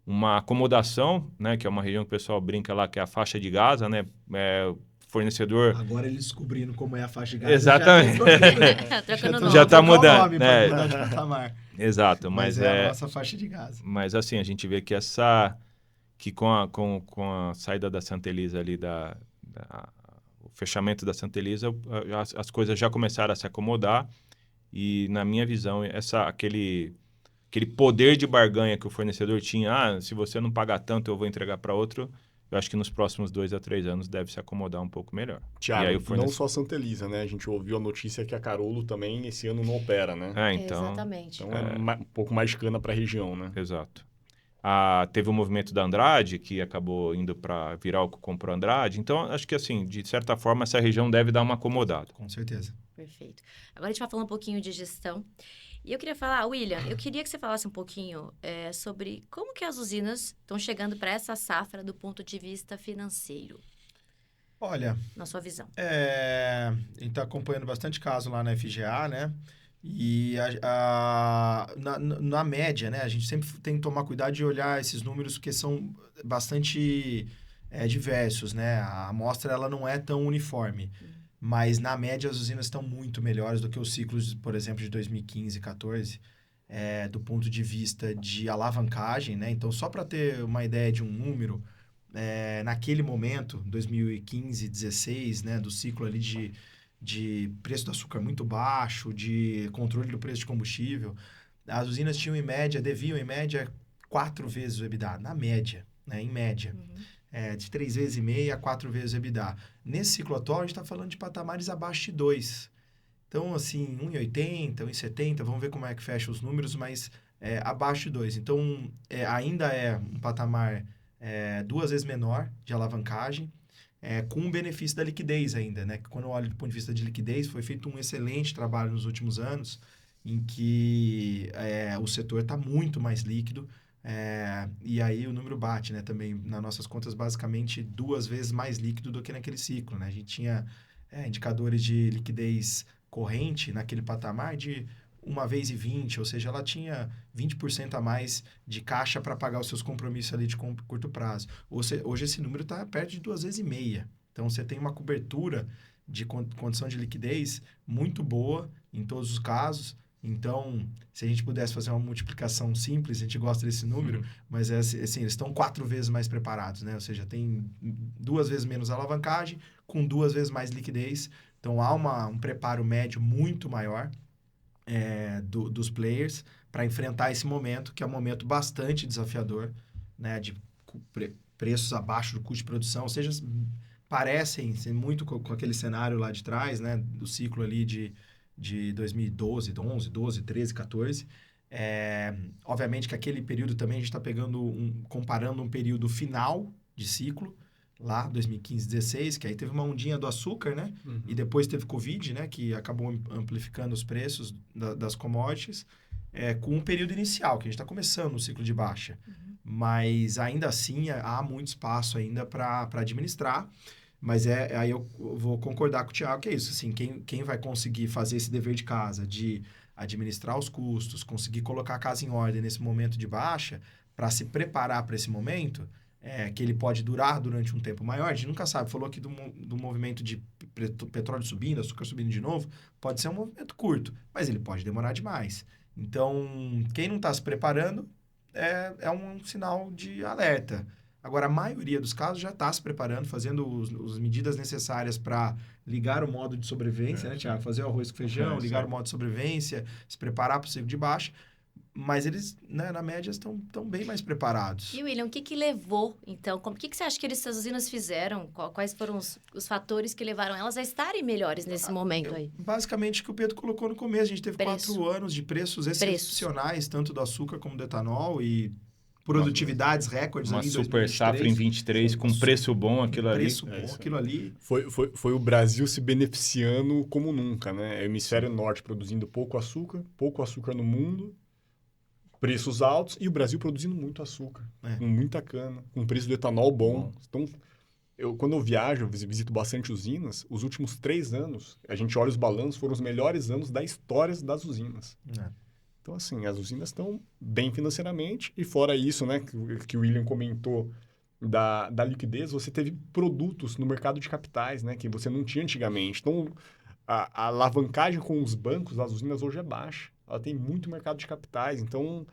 uma acomodação, né, que é uma região que o pessoal brinca lá, que é a faixa de Gaza, né, fornecedor... Agora eles descobrindo como é a faixa de Gaza. Exatamente. Trocando nome. Já está mudando. Nome pra mudar de patamar. Exato, Mas é a nossa faixa de Gaza. Mas assim, a gente vê que que com a saída da Santa Elisa ali, o fechamento da Santa Elisa, as coisas já começaram a se acomodar e, na minha visão, aquele poder de barganha que o fornecedor tinha, se você não pagar tanto, eu vou entregar para outro, eu acho que nos próximos 2 a 3 anos deve se acomodar um pouco melhor. Tiago, não só a Santa Elisa, né? A gente ouviu a notícia que a Carolo também esse ano não opera, né? Então, exatamente. Então um pouco mais de cana para a região, né? Exato. Teve o movimento da Andrade, que acabou indo para Viralco comprou Andrade. Então, acho que, assim, de certa forma, essa região deve dar uma acomodada. Com certeza. Perfeito. Agora a gente vai falar um pouquinho de gestão. E eu queria falar, William, eu queria que você falasse um pouquinho sobre como que as usinas estão chegando para essa safra do ponto de vista financeiro. Olha... Na sua visão. A gente está acompanhando bastante caso lá na FGA, né? E na média, né? A gente sempre tem que tomar cuidado de olhar esses números porque são bastante diversos, né? A amostra ela não é tão uniforme. Mas, na média, as usinas estão muito melhores do que os ciclos, por exemplo, de 2015 e 2014, do ponto de vista de alavancagem, né? Então, só para ter uma ideia de um número, naquele momento, 2015, 2016, né? Do ciclo ali de preço do açúcar muito baixo, de controle do preço de combustível, as usinas deviam, em média, 4 vezes o EBITDA, na média, né? Em média. De 3,5 vezes a 4 vezes o EBITDA. Nesse ciclo atual, a gente está falando de patamares abaixo de 2. Então, assim, 1,80, 1,70, vamos ver como é que fecha os números, mas abaixo de 2. Então, ainda é um patamar 2 vezes menor de alavancagem, com o benefício da liquidez ainda, né? Quando eu olho do ponto de vista de liquidez, foi feito um excelente trabalho nos últimos anos, em que o setor está muito mais líquido, e aí o número bate, né? Também, nas nossas contas, basicamente 2 vezes mais líquido do que naquele ciclo, né? A gente tinha indicadores de liquidez corrente naquele patamar de 1,20, ou seja, ela tinha 20% a mais de caixa para pagar os seus compromissos ali de curto prazo. Hoje esse número está perto de 2,5 vezes. Então, você tem uma cobertura de condição de liquidez muito boa em todos os casos. Então, se a gente pudesse fazer uma multiplicação simples, a gente gosta desse número, mas assim, eles estão 4 vezes mais preparados, né? Ou seja, tem 2 vezes menos alavancagem, com 2 vezes mais liquidez. Então, há um preparo médio muito maior dos players para enfrentar esse momento, que é um momento bastante desafiador, né? De preços abaixo do custo de produção, ou seja, parecem ser muito com aquele cenário lá de trás, né? Do ciclo ali de 2012, 11, 12, 13, 14. Obviamente que aquele período também a gente está comparando um período final de ciclo, lá 2015, 16, que aí teve uma ondinha do açúcar, né? E depois teve Covid, né? Que acabou amplificando os preços das commodities, com um período inicial, que a gente está começando o ciclo de baixa. Mas ainda assim há muito espaço ainda para administrar. Mas aí eu vou concordar com o Thiago que é isso. Assim, quem vai conseguir fazer esse dever de casa, de administrar os custos, conseguir colocar a casa em ordem nesse momento de baixa, para se preparar para esse momento, que ele pode durar durante um tempo maior, a gente nunca sabe. Falou aqui do movimento de petróleo subindo, açúcar subindo de novo, pode ser um movimento curto, mas ele pode demorar demais. Então, quem não está se preparando é um sinal de alerta. Agora, a maioria dos casos já está se preparando, fazendo as medidas necessárias para ligar o modo de sobrevivência, né, Thiago? Fazer o arroz com feijão, ligar o modo de sobrevivência, se preparar para o ciclo de baixa. Mas eles, né, na média, estão bem mais preparados. E, William, o que levou, então? O que você acha que essas usinas fizeram? Quais foram os fatores que levaram elas a estarem melhores nesse momento aí? Basicamente, o que o Pedro colocou no começo. A gente teve 4 anos de preços excepcionais, tanto do açúcar como do etanol, e produtividades recordes ali em 2023. Uma super safra em 23, com preço bom aquilo ali. Preço bom aquilo ali. Foi o Brasil se beneficiando como nunca, né? O hemisfério norte produzindo pouco açúcar no mundo, preços altos e o Brasil produzindo muito açúcar, com muita cana, com o preço do etanol bom. Então, quando eu viajo, eu visito bastante usinas, os últimos 3 anos, a gente olha os balanços, foram os melhores anos da história das usinas. Então, assim, as usinas estão bem financeiramente e fora isso, né, que o William comentou da liquidez, você teve produtos no mercado de capitais, né, que você não tinha antigamente. Então, a alavancagem com os bancos das usinas hoje é baixa. Ela tem muito mercado de capitais, então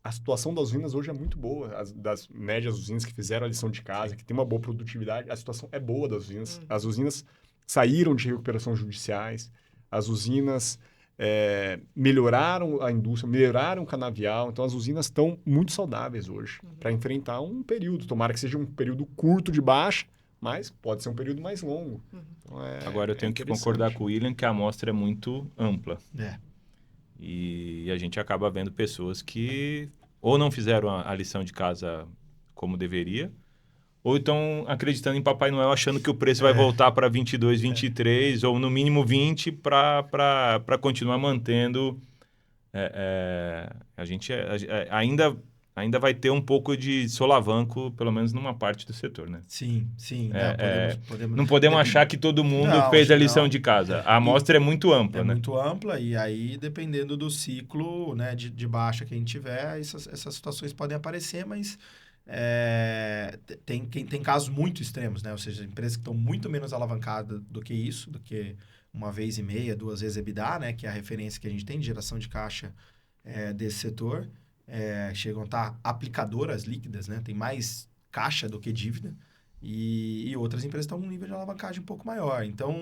a situação das usinas hoje é muito boa. Das médias usinas que fizeram a lição de casa, que tem uma boa produtividade, a situação é boa das usinas. As usinas saíram de recuperação judiciais, as usinas melhoraram a indústria, melhoraram o canavial, então as usinas estão muito saudáveis hoje para enfrentar um período. Tomara que seja um período curto de baixa, mas pode ser um período mais longo. Então, agora eu tenho que concordar com o William que a amostra é muito ampla. E a gente acaba vendo pessoas que ou não fizeram a lição de casa como deveria, ou estão acreditando em Papai Noel achando que o preço vai voltar para 22, 23, ou no mínimo 20 para continuar mantendo. A gente ainda vai ter um pouco de solavanco, pelo menos numa parte do setor, né? Sim. Não podemos achar que todo mundo fez a lição de casa. A amostra é muito ampla, né? É muito ampla e aí, dependendo do ciclo, né, de baixa que a gente tiver, essas situações podem aparecer, mas tem casos muito extremos, né? Ou seja, empresas que estão muito menos alavancadas do que isso, do que 1,5, 2 vezes EBITDA, né? Que é a referência que a gente tem de geração de caixa desse setor. Chegam a estar aplicadoras líquidas, né? Tem mais caixa do que dívida. E outras empresas estão com um nível de alavancagem um pouco maior. Então,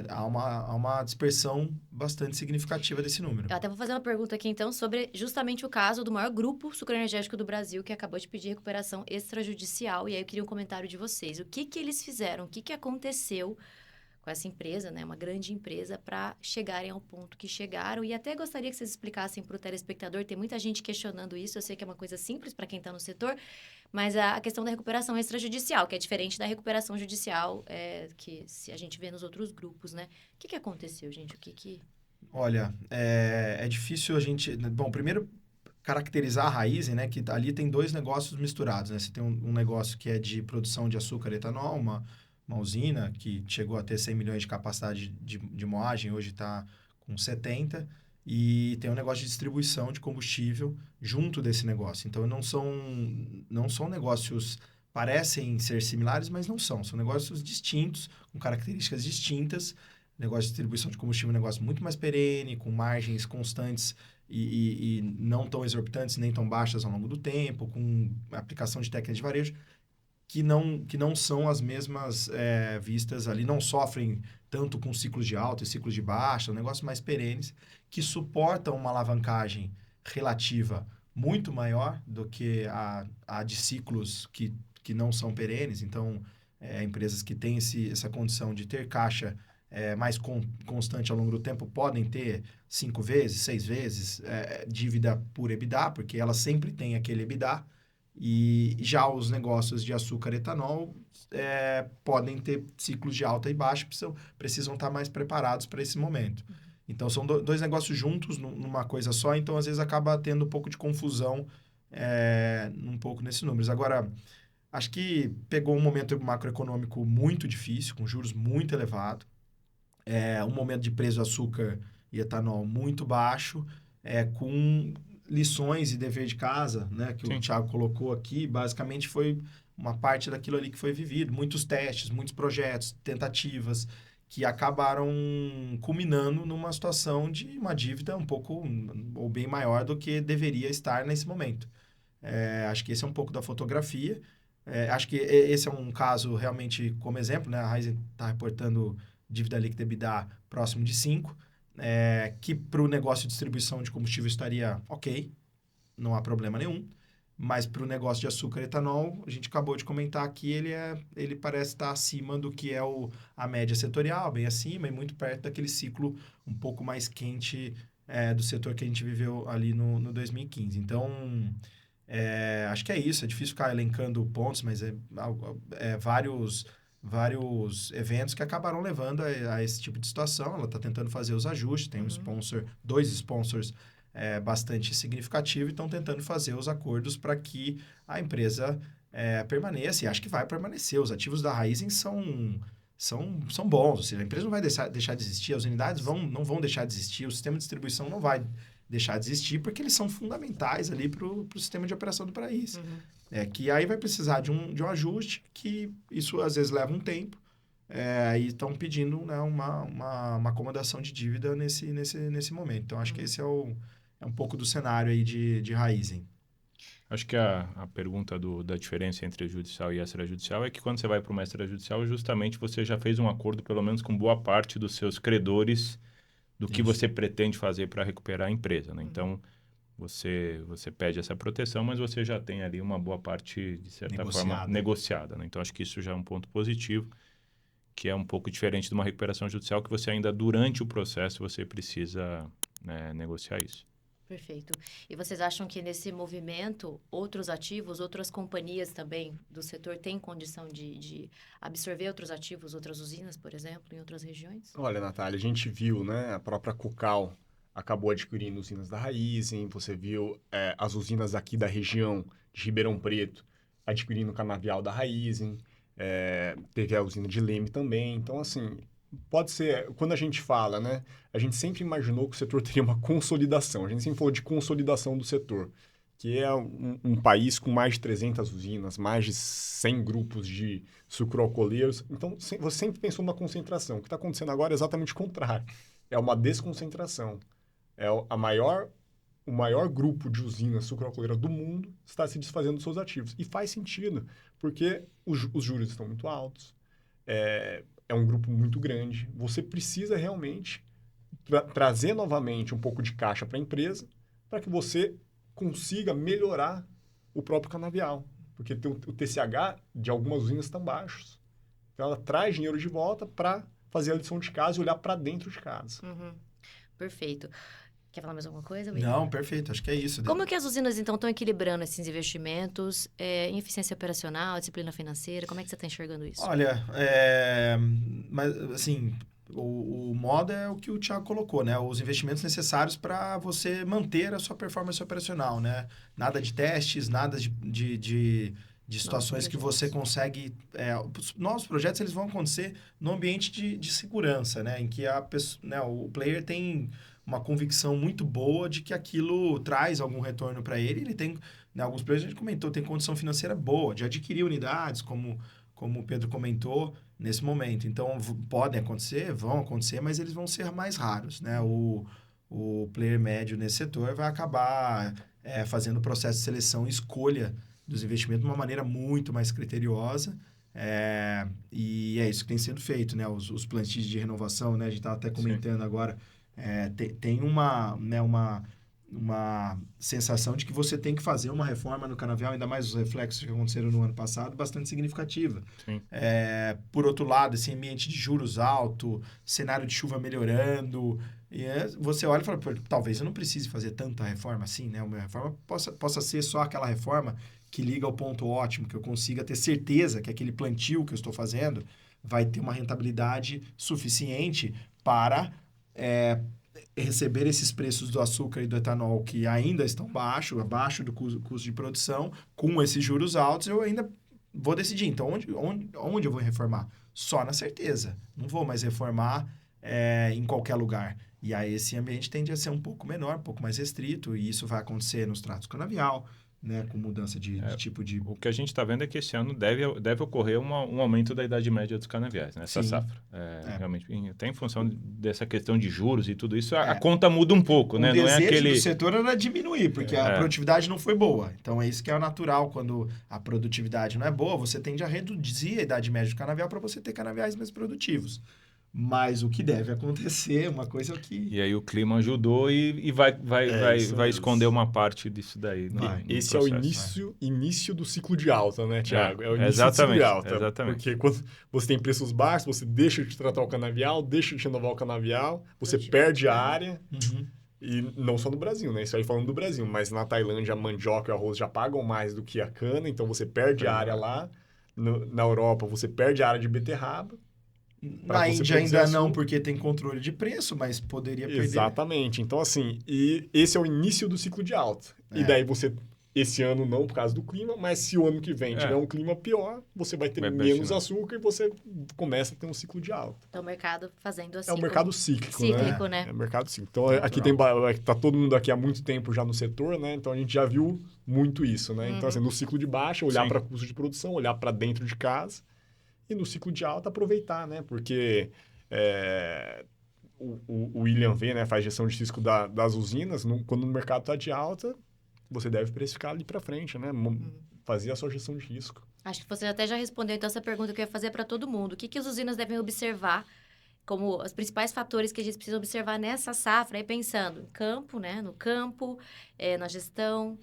há uma dispersão bastante significativa desse número. Eu até vou fazer uma pergunta aqui, então, sobre justamente o caso do maior grupo sucroenergético do Brasil, que acabou de pedir recuperação extrajudicial. E aí eu queria um comentário de vocês. O que eles fizeram? O que aconteceu com essa empresa, né, uma grande empresa, para chegarem ao ponto que chegaram? E até gostaria que vocês explicassem para o telespectador, tem muita gente questionando isso, eu sei que é uma coisa simples para quem está no setor, mas a questão da recuperação extrajudicial, que é diferente da recuperação judicial que se a gente vê nos outros grupos, né? O que aconteceu, gente? Olha, é difícil a gente... Bom, primeiro, caracterizar a Raízen, né, que ali tem 2 negócios misturados, né? Você tem um negócio que é de produção de açúcar e etanol, uma usina que chegou a ter 100 milhões de capacidade de moagem, hoje está com 70, e tem um negócio de distribuição de combustível junto desse negócio. Então, não são negócios, parecem ser similares, mas não são. São negócios distintos, com características distintas. Negócio de distribuição de combustível é um negócio muito mais perene, com margens constantes e não tão exorbitantes, nem tão baixas ao longo do tempo, com aplicação de técnicas de varejo, que não são as mesmas vistas ali, não sofrem tanto com ciclos de alta e ciclos de baixa, são negócios mais perenes, que suportam uma alavancagem relativa muito maior do que a de ciclos que não são perenes. Então, empresas que têm essa condição de ter caixa mais constante ao longo do tempo podem ter 5 vezes, 6 vezes dívida por EBITDA, porque elas sempre têm aquele EBITDA. E já os negócios de açúcar e etanol podem ter ciclos de alta e baixa, precisam estar mais preparados para esse momento. Então, são 2 negócios juntos numa coisa só, então às vezes acaba tendo um pouco de confusão um pouco nesses números. Agora, acho que pegou um momento macroeconômico muito difícil, com juros muito elevados, um momento de preço de açúcar e etanol muito baixo, com lições e dever de casa, né, que o Thiago colocou aqui, basicamente foi uma parte daquilo ali que foi vivido. Muitos testes, muitos projetos, tentativas, que acabaram culminando numa situação de uma dívida um pouco ou bem maior do que deveria estar nesse momento. Acho que esse é um pouco da fotografia. Acho que esse é um caso realmente como exemplo, né? A Raízen está reportando dívida líquida EBITDA próximo de 5, que para o negócio de distribuição de combustível estaria ok, não há problema nenhum, mas para o negócio de açúcar e etanol, a gente acabou de comentar que ele parece estar acima do que é a média setorial, bem acima, e muito perto daquele ciclo um pouco mais quente do setor que a gente viveu ali no 2015. Então, acho que é isso, é difícil ficar elencando pontos, mas vários eventos que acabaram levando a esse tipo de situação. Ela está tentando fazer os ajustes, tem 2 sponsors bastante significativo e estão tentando fazer os acordos para que a empresa permaneça, e acho que vai permanecer. Os ativos da Raízen são bons, ou seja, a empresa não vai deixar de existir, as unidades não vão deixar de existir, o sistema de distribuição não vai deixar de existir, porque eles são fundamentais ali para o sistema de operação do país. Que aí vai precisar de um ajuste, que isso às vezes leva um tempo, e estão pedindo, né, uma acomodação de dívida nesse momento. Então, acho que esse é um pouco do cenário aí de Raízen. Acho que a pergunta da diferença entre judicial e extrajudicial é que quando você vai para uma extrajudicial, justamente você já fez um acordo, pelo menos com boa parte dos seus credores, do que você pretende fazer para recuperar a empresa, né? Então, você pede essa proteção, mas você já tem ali uma boa parte, de certa forma, negociada, né? Então, acho que isso já é um ponto positivo, que é um pouco diferente de uma recuperação judicial, que você ainda, durante o processo, você precisa, né, negociar isso. Perfeito. E vocês acham que nesse movimento, outros ativos, outras companhias também do setor têm condição de absorver outros ativos, outras usinas, por exemplo, em outras regiões? Olha, Natália, a gente viu, né, a própria Cocal acabou adquirindo usinas da Raízen, você viu as usinas aqui da região de Ribeirão Preto adquirindo o canavial da Raízen, teve a usina de Leme também. Então, assim, pode ser, quando a gente fala, né, a gente sempre imaginou que o setor teria uma consolidação, a gente sempre falou de consolidação do setor, que é um país com mais de 300 usinas, mais de 100 grupos de sucroalcooleiros. Então, você sempre pensou numa concentração. O que está acontecendo agora é exatamente o contrário. É uma desconcentração. O maior grupo de usinas sucroalcooleiras do mundo está se desfazendo dos seus ativos. E faz sentido, porque os juros estão muito altos, é um grupo muito grande. Você precisa realmente trazer novamente um pouco de caixa para a empresa para que você consiga melhorar o próprio canavial. Porque o TCH de algumas usinas estão baixos. Então, ela traz dinheiro de volta para fazer a lição de casa e olhar para dentro de casa. Perfeito. Quer falar mais alguma coisa, Will? Não, perfeito. Acho que é isso. Como que as usinas, então, estão equilibrando esses investimentos em eficiência operacional, disciplina financeira? Como é que você está enxergando isso? Olha, mas, assim, o modo é o que o Thiago colocou, né? Os investimentos necessários para você manter a sua performance operacional, né? Nada de testes, nada de situações que você consegue... os novos projetos, eles vão acontecer no ambiente de segurança, né? Em que o player tem uma convicção muito boa de que aquilo traz algum retorno para ele. Ele tem, né, alguns players, a gente comentou, tem condição financeira boa de adquirir unidades, como o Pedro comentou, nesse momento. Então, podem acontecer, vão acontecer, mas eles vão ser mais raros, né? O player médio nesse setor vai acabar fazendo o processo de seleção e escolha dos investimentos de uma maneira muito mais criteriosa. E é isso que tem sido feito, né? Os plantios de renovação, né? A gente estava até comentando agora. Tem uma sensação de que você tem que fazer uma reforma no canavial, ainda mais os reflexos que aconteceram no ano passado, bastante significativa. Por outro lado, esse ambiente de juros alto, cenário de chuva melhorando, você olha e fala, talvez eu não precise fazer tanta reforma assim, né? Uma reforma possa ser só aquela reforma que liga ao ponto ótimo, que eu consiga ter certeza que aquele plantio que eu estou fazendo vai ter uma rentabilidade suficiente para receber esses preços do açúcar e do etanol que ainda estão abaixo do custo de produção, com esses juros altos, eu ainda vou decidir. Então, onde eu vou reformar? Só na certeza. Não vou mais reformar em qualquer lugar. E aí esse ambiente tende a ser um pouco menor, um pouco mais restrito, e isso vai acontecer nos tratos canavial, né, com mudança de tipo de... O que a gente está vendo é que esse ano deve ocorrer um aumento da idade média dos canaviais, né? Essa safra. Realmente, até em função dessa questão de juros e tudo isso, a conta muda um pouco, né? Não é aquele... O setor era diminuir, porque a produtividade não foi boa. Então, é isso que é o natural. Quando a produtividade não é boa, você tende a reduzir a idade média do canavial para você ter canaviais mais produtivos. Mas o que deve acontecer, uma coisa que... E aí o clima ajudou e vai esconder uma parte disso daí. Esse processo, é o início do ciclo de alta, né, Thiago? É o início do ciclo de alta. Exatamente. Porque quando você tem preços baixos, você deixa de tratar o canavial, deixa de renovar o canavial, você perde a área. E não só no Brasil, né? Isso aí falando do Brasil. Mas na Tailândia, a mandioca e o arroz já pagam mais do que a cana, então você perde a área lá. Na Europa, você perde a área de beterraba. Na Índia ainda não, porque tem controle de preço, mas poderia perder. Exatamente. Então, assim, e esse é o início do ciclo de alta. E daí você, esse ano não por causa do clima, mas se o ano que vem tiver um clima pior, você vai ter menos açúcar e você começa a ter um ciclo de alta. Então, o mercado fazendo assim. É o mercado cíclico, né? É o mercado cíclico. Então, aqui tá todo mundo aqui há muito tempo já no setor, né? Então, a gente já viu muito isso, né? Então, assim, no ciclo de baixa, olhar para custo de produção, olhar para dentro de casa. E no ciclo de alta, aproveitar, né? Porque o William V, né, faz gestão de risco das usinas. Quando o mercado está de alta, você deve precificar ali para frente, né? Fazer a sua gestão de risco. Acho que você até já respondeu, então, essa pergunta que eu ia fazer para todo mundo. O que as usinas devem observar como os principais fatores que a gente precisa observar nessa safra? Aí pensando em campo, né? No campo, na gestão.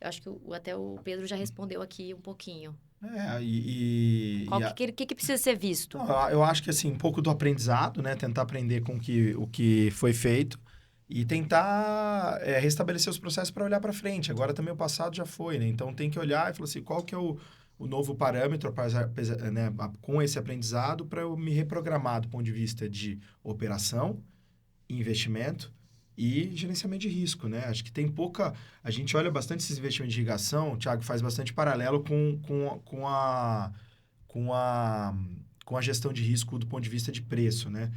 Eu acho que até o Pedro já respondeu aqui um pouquinho. O que precisa ser visto? Eu acho que, assim, um pouco do aprendizado, né? Tentar aprender com o que foi feito e tentar restabelecer os processos para olhar para frente. Agora também o passado já foi, né? Então tem que olhar e falar assim, qual que é o novo parâmetro né, com esse aprendizado para eu me reprogramar do ponto de vista de operação, investimento e gerenciamento de risco, né? Acho que tem pouca... A gente olha bastante esses investimentos de irrigação, o Thiago faz bastante paralelo com a gestão de risco do ponto de vista de preço, né?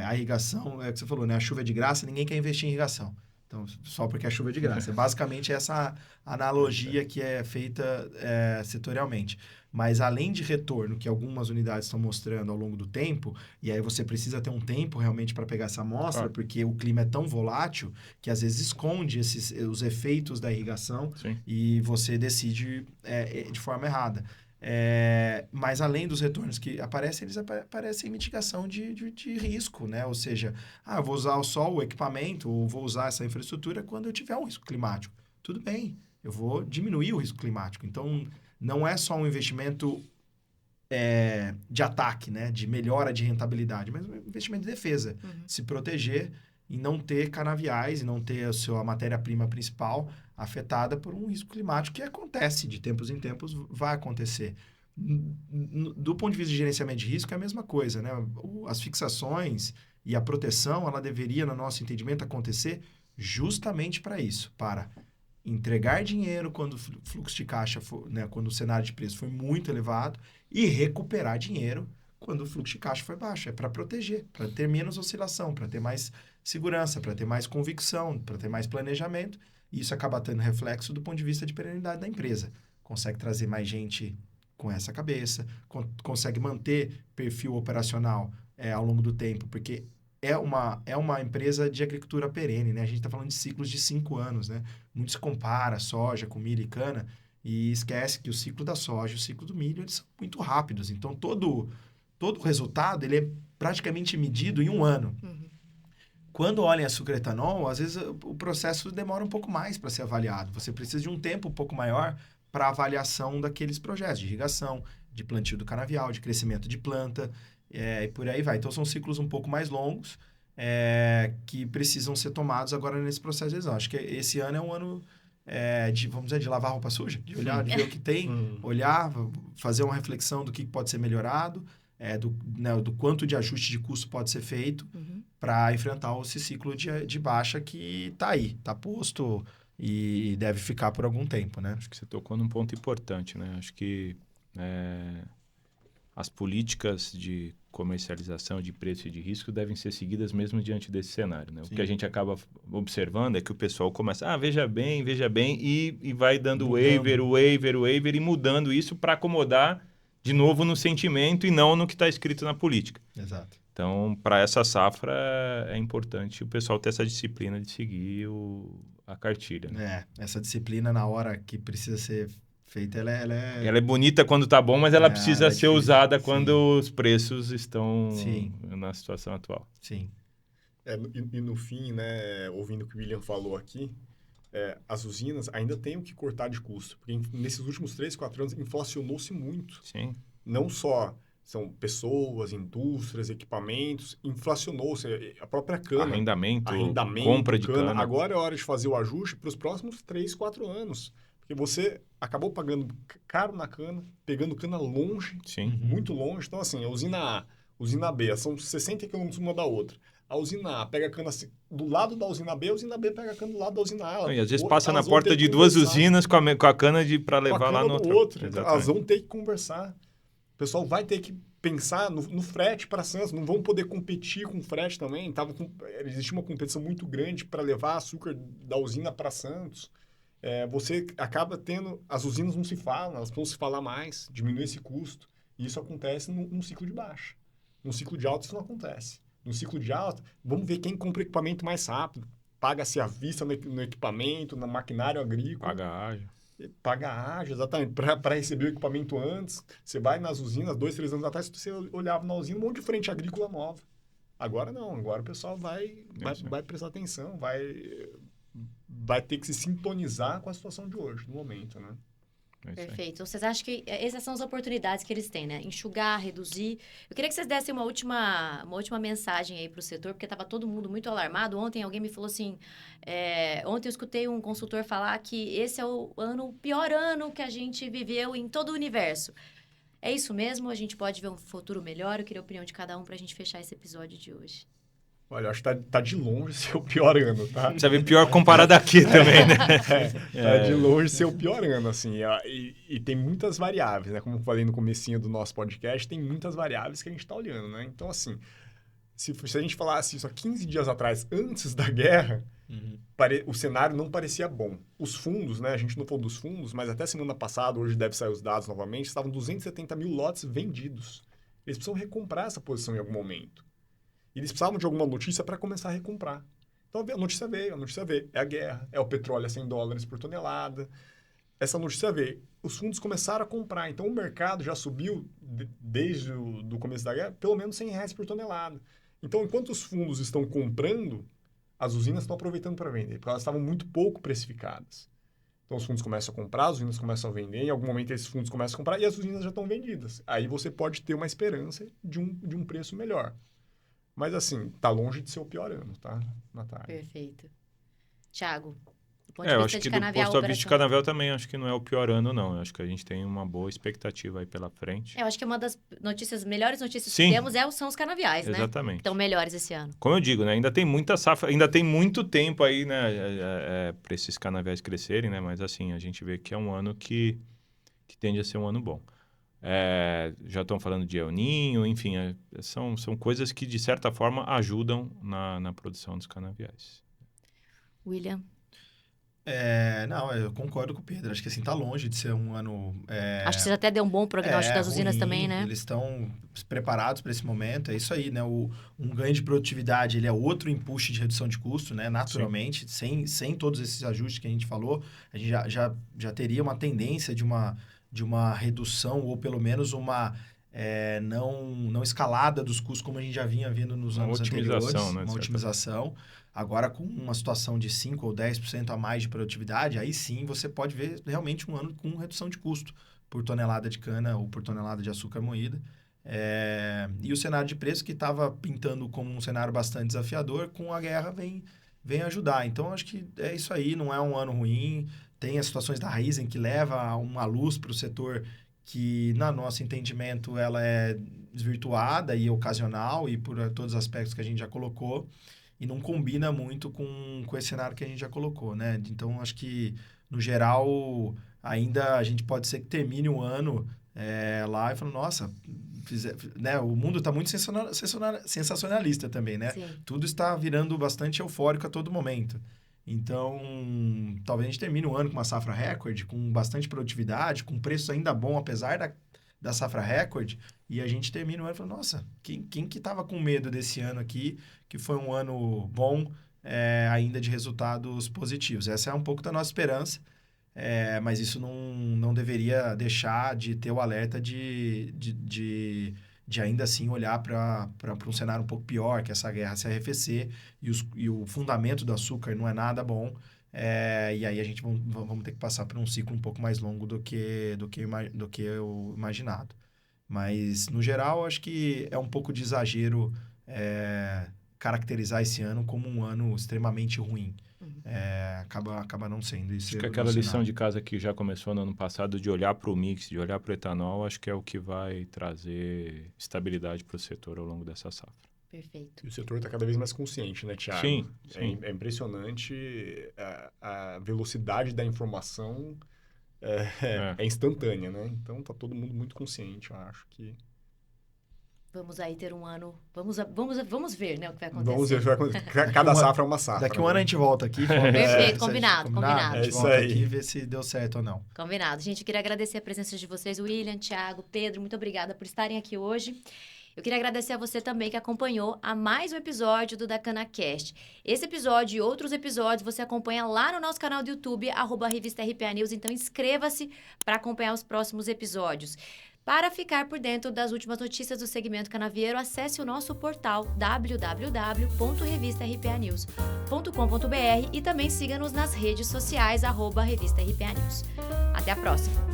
A irrigação, é o que você falou, né? A chuva é de graça, ninguém quer investir em irrigação. Então, só porque a chuva é de graça. É basicamente essa analogia que é feita setorialmente. Mas além de retorno, que algumas unidades estão mostrando ao longo do tempo, e aí você precisa ter um tempo realmente para pegar essa amostra, porque o clima é tão volátil que às vezes esconde os efeitos da irrigação e você decide de forma errada. Mas além dos retornos que aparecem, eles aparecem em mitigação de risco, né? Ou seja, eu vou usar só o equipamento ou vou usar essa infraestrutura quando eu tiver um risco climático. Tudo bem, eu vou diminuir o risco climático. Então, não é só um investimento de ataque, né? De melhora de rentabilidade, mas um investimento de defesa. Se proteger e não ter canaviais, e não ter a matéria-prima principal afetada por um risco climático que acontece, de tempos em tempos vai acontecer. Do ponto de vista de gerenciamento de risco, é a mesma coisa, né? As fixações e a proteção, ela deveria, no nosso entendimento, acontecer justamente para isso, para entregar dinheiro quando o fluxo de caixa, né, quando o cenário de preço foi muito elevado e recuperar dinheiro quando o fluxo de caixa foi baixo. É para proteger, para ter menos oscilação, para ter mais segurança, para ter mais convicção, para ter mais planejamento. E isso acaba tendo reflexo do ponto de vista de perenidade da empresa. Consegue trazer mais gente com essa cabeça, consegue manter perfil operacional ao longo do tempo, porque é uma empresa de agricultura perene, né? A gente está falando de ciclos de 5 anos, né? Muito se compara soja com milho e cana e esquece que o ciclo da soja e o ciclo do milho, eles são muito rápidos. Então, todo o resultado, ele é praticamente medido em um ano. Quando olham açúcar e etanol, às vezes o processo demora um pouco mais para ser avaliado. Você precisa de um tempo um pouco maior para avaliação daqueles projetos de irrigação, de plantio do canavial, de crescimento de planta, e por aí vai. Então, são ciclos um pouco mais longos que precisam ser tomados agora nesse processo de decisão. Acho que esse ano é um ano vamos dizer, de lavar roupa suja, de olhar, de ver o que tem, olhar, fazer uma reflexão do que pode ser melhorado, do quanto de ajuste de custo pode ser feito para enfrentar esse ciclo de baixa que está aí, está posto e deve ficar por algum tempo, né? Acho que você tocou num ponto importante, né? Acho que as políticas de comercialização de preço e de risco devem ser seguidas mesmo diante desse cenário, né? O que a gente acaba observando é que o pessoal começa, veja bem, e vai dando waiver e mudando isso para acomodar de novo no sentimento e não no que está escrito na política. Exato. Então, para essa safra, é importante o pessoal ter essa disciplina de seguir a cartilha. Né? Essa disciplina na hora que precisa ser feita, ela é bonita quando está bom, mas ela precisa ser usada quando os preços estão na situação atual. Sim. E no fim, né, ouvindo o que o William falou aqui, as usinas ainda têm o que cortar de custo. Porque nesses últimos 3, 4 anos, inflacionou-se muito. Sim. Não só são pessoas, indústrias, equipamentos, inflacionou-se a própria cana. Arrendamento, compra de cana. Agora é hora de fazer o ajuste para os próximos 3, 4 anos. Porque você acabou pagando caro na cana, pegando cana longe, muito longe. Então, assim, a usina A, Usina B, são 60 quilômetros uma da outra. A usina A pega a cana do lado da usina B, a usina B pega a cana do lado da usina A. E às vezes passa na Elas vão porta ter de que duas conversar usinas com a cana para com a levar lá cana no do outro. outro. Então, Exatamente. elas vão ter que conversar. O pessoal vai ter que pensar no frete para Santos, não vão poder competir com o frete também. Existia uma competição muito grande para levar açúcar da usina para Santos. Você acaba tendo... As usinas não se falam, elas vão se falar mais, diminui esse custo. E isso acontece num ciclo de baixa. No ciclo de alta isso não acontece. No ciclo de alta, vamos ver quem compra equipamento mais rápido. Paga-se à vista no equipamento, no maquinário agrícola. Paga ágil. Paga ágil, exatamente. Para receber o equipamento antes. Você vai nas usinas, 2, 3 anos atrás, você olhava na usina, um monte de frente agrícola nova. Agora não. Agora o pessoal vai prestar atenção, vai ter que se sintonizar com a situação de hoje, no momento, né? Perfeito. Vocês acham que essas são as oportunidades que eles têm, né? Enxugar, reduzir. Eu queria que vocês dessem uma última mensagem aí para o setor, porque estava todo mundo muito alarmado. Ontem alguém me falou assim, ontem eu escutei um consultor falar que esse é o pior ano que a gente viveu em todo o universo. É isso mesmo? A gente pode ver um futuro melhor? Eu queria a opinião de cada um para a gente fechar esse episódio de hoje. Olha, eu acho que tá de longe ser o pior ano, tá? Precisa ver pior comparado aqui também, né? Tá de longe ser o pior ano, assim. E tem muitas variáveis, né? Como eu falei no comecinho do nosso podcast, tem muitas variáveis que a gente está olhando, né? Então, assim, se a gente falasse isso há 15 dias atrás, antes da guerra, o cenário não parecia bom. Os fundos, né? A gente não falou dos fundos, mas até semana passada, hoje deve sair os dados novamente, estavam 270 mil lotes vendidos. Eles precisam recomprar essa posição em algum momento. Eles precisavam de alguma notícia para começar a recomprar. Então, a notícia veio. É a guerra, é o petróleo a $100 por tonelada. Essa notícia veio. Os fundos começaram a comprar. Então, o mercado já subiu, desde o começo da guerra, pelo menos R$100 por tonelada. Então, enquanto os fundos estão comprando, as usinas estão aproveitando para vender, porque elas estavam muito pouco precificadas. Então, os fundos começam a comprar, as usinas começam a vender, em algum momento esses fundos começam a comprar e as usinas já estão vendidas. Aí você pode ter uma esperança de um preço melhor. Mas, assim, tá longe de ser o pior ano, tá, Natália? Perfeito. Thiago, do ponto Eu de acho vista que de do Canavial, ponto de vista de operação. Canavial também, acho que não é o pior ano, não. Eu acho que a gente tem uma boa expectativa aí pela frente. Eu acho que uma das melhores notícias Sim. que temos são os canaviais, né? Exatamente. Estão melhores esse ano. Como eu digo, né? Ainda tem muita safra, ainda tem muito tempo aí, né? Para esses canaviais crescerem, né? Mas, assim, a gente vê que é um ano que tende a ser um ano bom. Já estão falando de El Niño, enfim, são coisas que, de certa forma, ajudam na produção dos canaviais. William? Não, eu concordo com o Pedro. Acho que assim, tá longe de ser um ano... Acho que você até deu um bom prognóstico das usinas ruim, também, né? Eles estão preparados para esse momento. É isso aí, né? Um ganho de produtividade, ele é outro empuxo de redução de custo, né? Naturalmente, sem todos esses ajustes que a gente falou, a gente já teria uma tendência de uma redução ou pelo menos uma não escalada dos custos como a gente já vinha vendo nos anos anteriores. Né, uma otimização. Agora, com uma situação de 5% ou 10% a mais de produtividade, aí sim você pode ver realmente um ano com redução de custo por tonelada de cana ou por tonelada de açúcar moída. E o cenário de preço que estava pintando como um cenário bastante desafiador, com a guerra vem ajudar. Então, acho que é isso aí, não é um ano ruim. Tem as situações da Raízen que leva uma luz para o setor que, no nosso entendimento, ela é desvirtuada e ocasional e por todos os aspectos que a gente já colocou e não combina muito com esse cenário que a gente já colocou, né? Então, acho que, no geral, ainda a gente pode ser que termine o ano lá e falando, nossa, né? O mundo está muito sensacionalista também, né? Sim. Tudo está virando bastante eufórico a todo momento. Então, talvez a gente termine o ano com uma safra recorde, com bastante produtividade, com preço ainda bom, apesar da safra recorde, e a gente termina o ano falando, nossa, quem que estava com medo desse ano aqui, que foi um ano bom, ainda de resultados positivos? Essa é um pouco da nossa esperança, mas isso não deveria deixar de ter o alerta de ainda assim olhar para um cenário um pouco pior, que essa guerra se arrefecer e o fundamento do açúcar não é nada bom. E aí a gente vamos ter que passar por um ciclo um pouco mais longo do que o imaginado. Mas, no geral, acho que é um pouco de exagero caracterizar esse ano como um ano extremamente ruim. Uhum. acaba não sendo isso. Acho que aquela lição de casa que já começou no ano passado, de olhar para o mix, de olhar para o etanol, acho que é o que vai trazer estabilidade para o setor ao longo dessa safra. Perfeito. E o setor está cada vez mais consciente, né, Thiago? Sim. É impressionante a velocidade da informação é instantânea, né? Então, tá todo mundo muito consciente, eu acho que... Vamos aí ter um ano... Vamos ver, né, o que vai acontecer. Vamos ver, cada safra é uma safra. Daqui um ano a gente volta aqui. Perfeito, combinado. A gente volta aqui e vê se deu certo ou não. Combinado. Gente, eu queria agradecer a presença de vocês, William, Thiago, Pedro, muito obrigada por estarem aqui hoje. Eu queria agradecer a você também que acompanhou a mais um episódio do DaCanaCast. Esse episódio e outros episódios você acompanha lá no nosso canal do YouTube, @Revista RPA News. Então, inscreva-se para acompanhar os próximos episódios. Para ficar por dentro das últimas notícias do segmento canavieiro, acesse o nosso portal www.revistarpanews.com.br e também siga-nos nas redes sociais, @Revista RPA News. Até a próxima!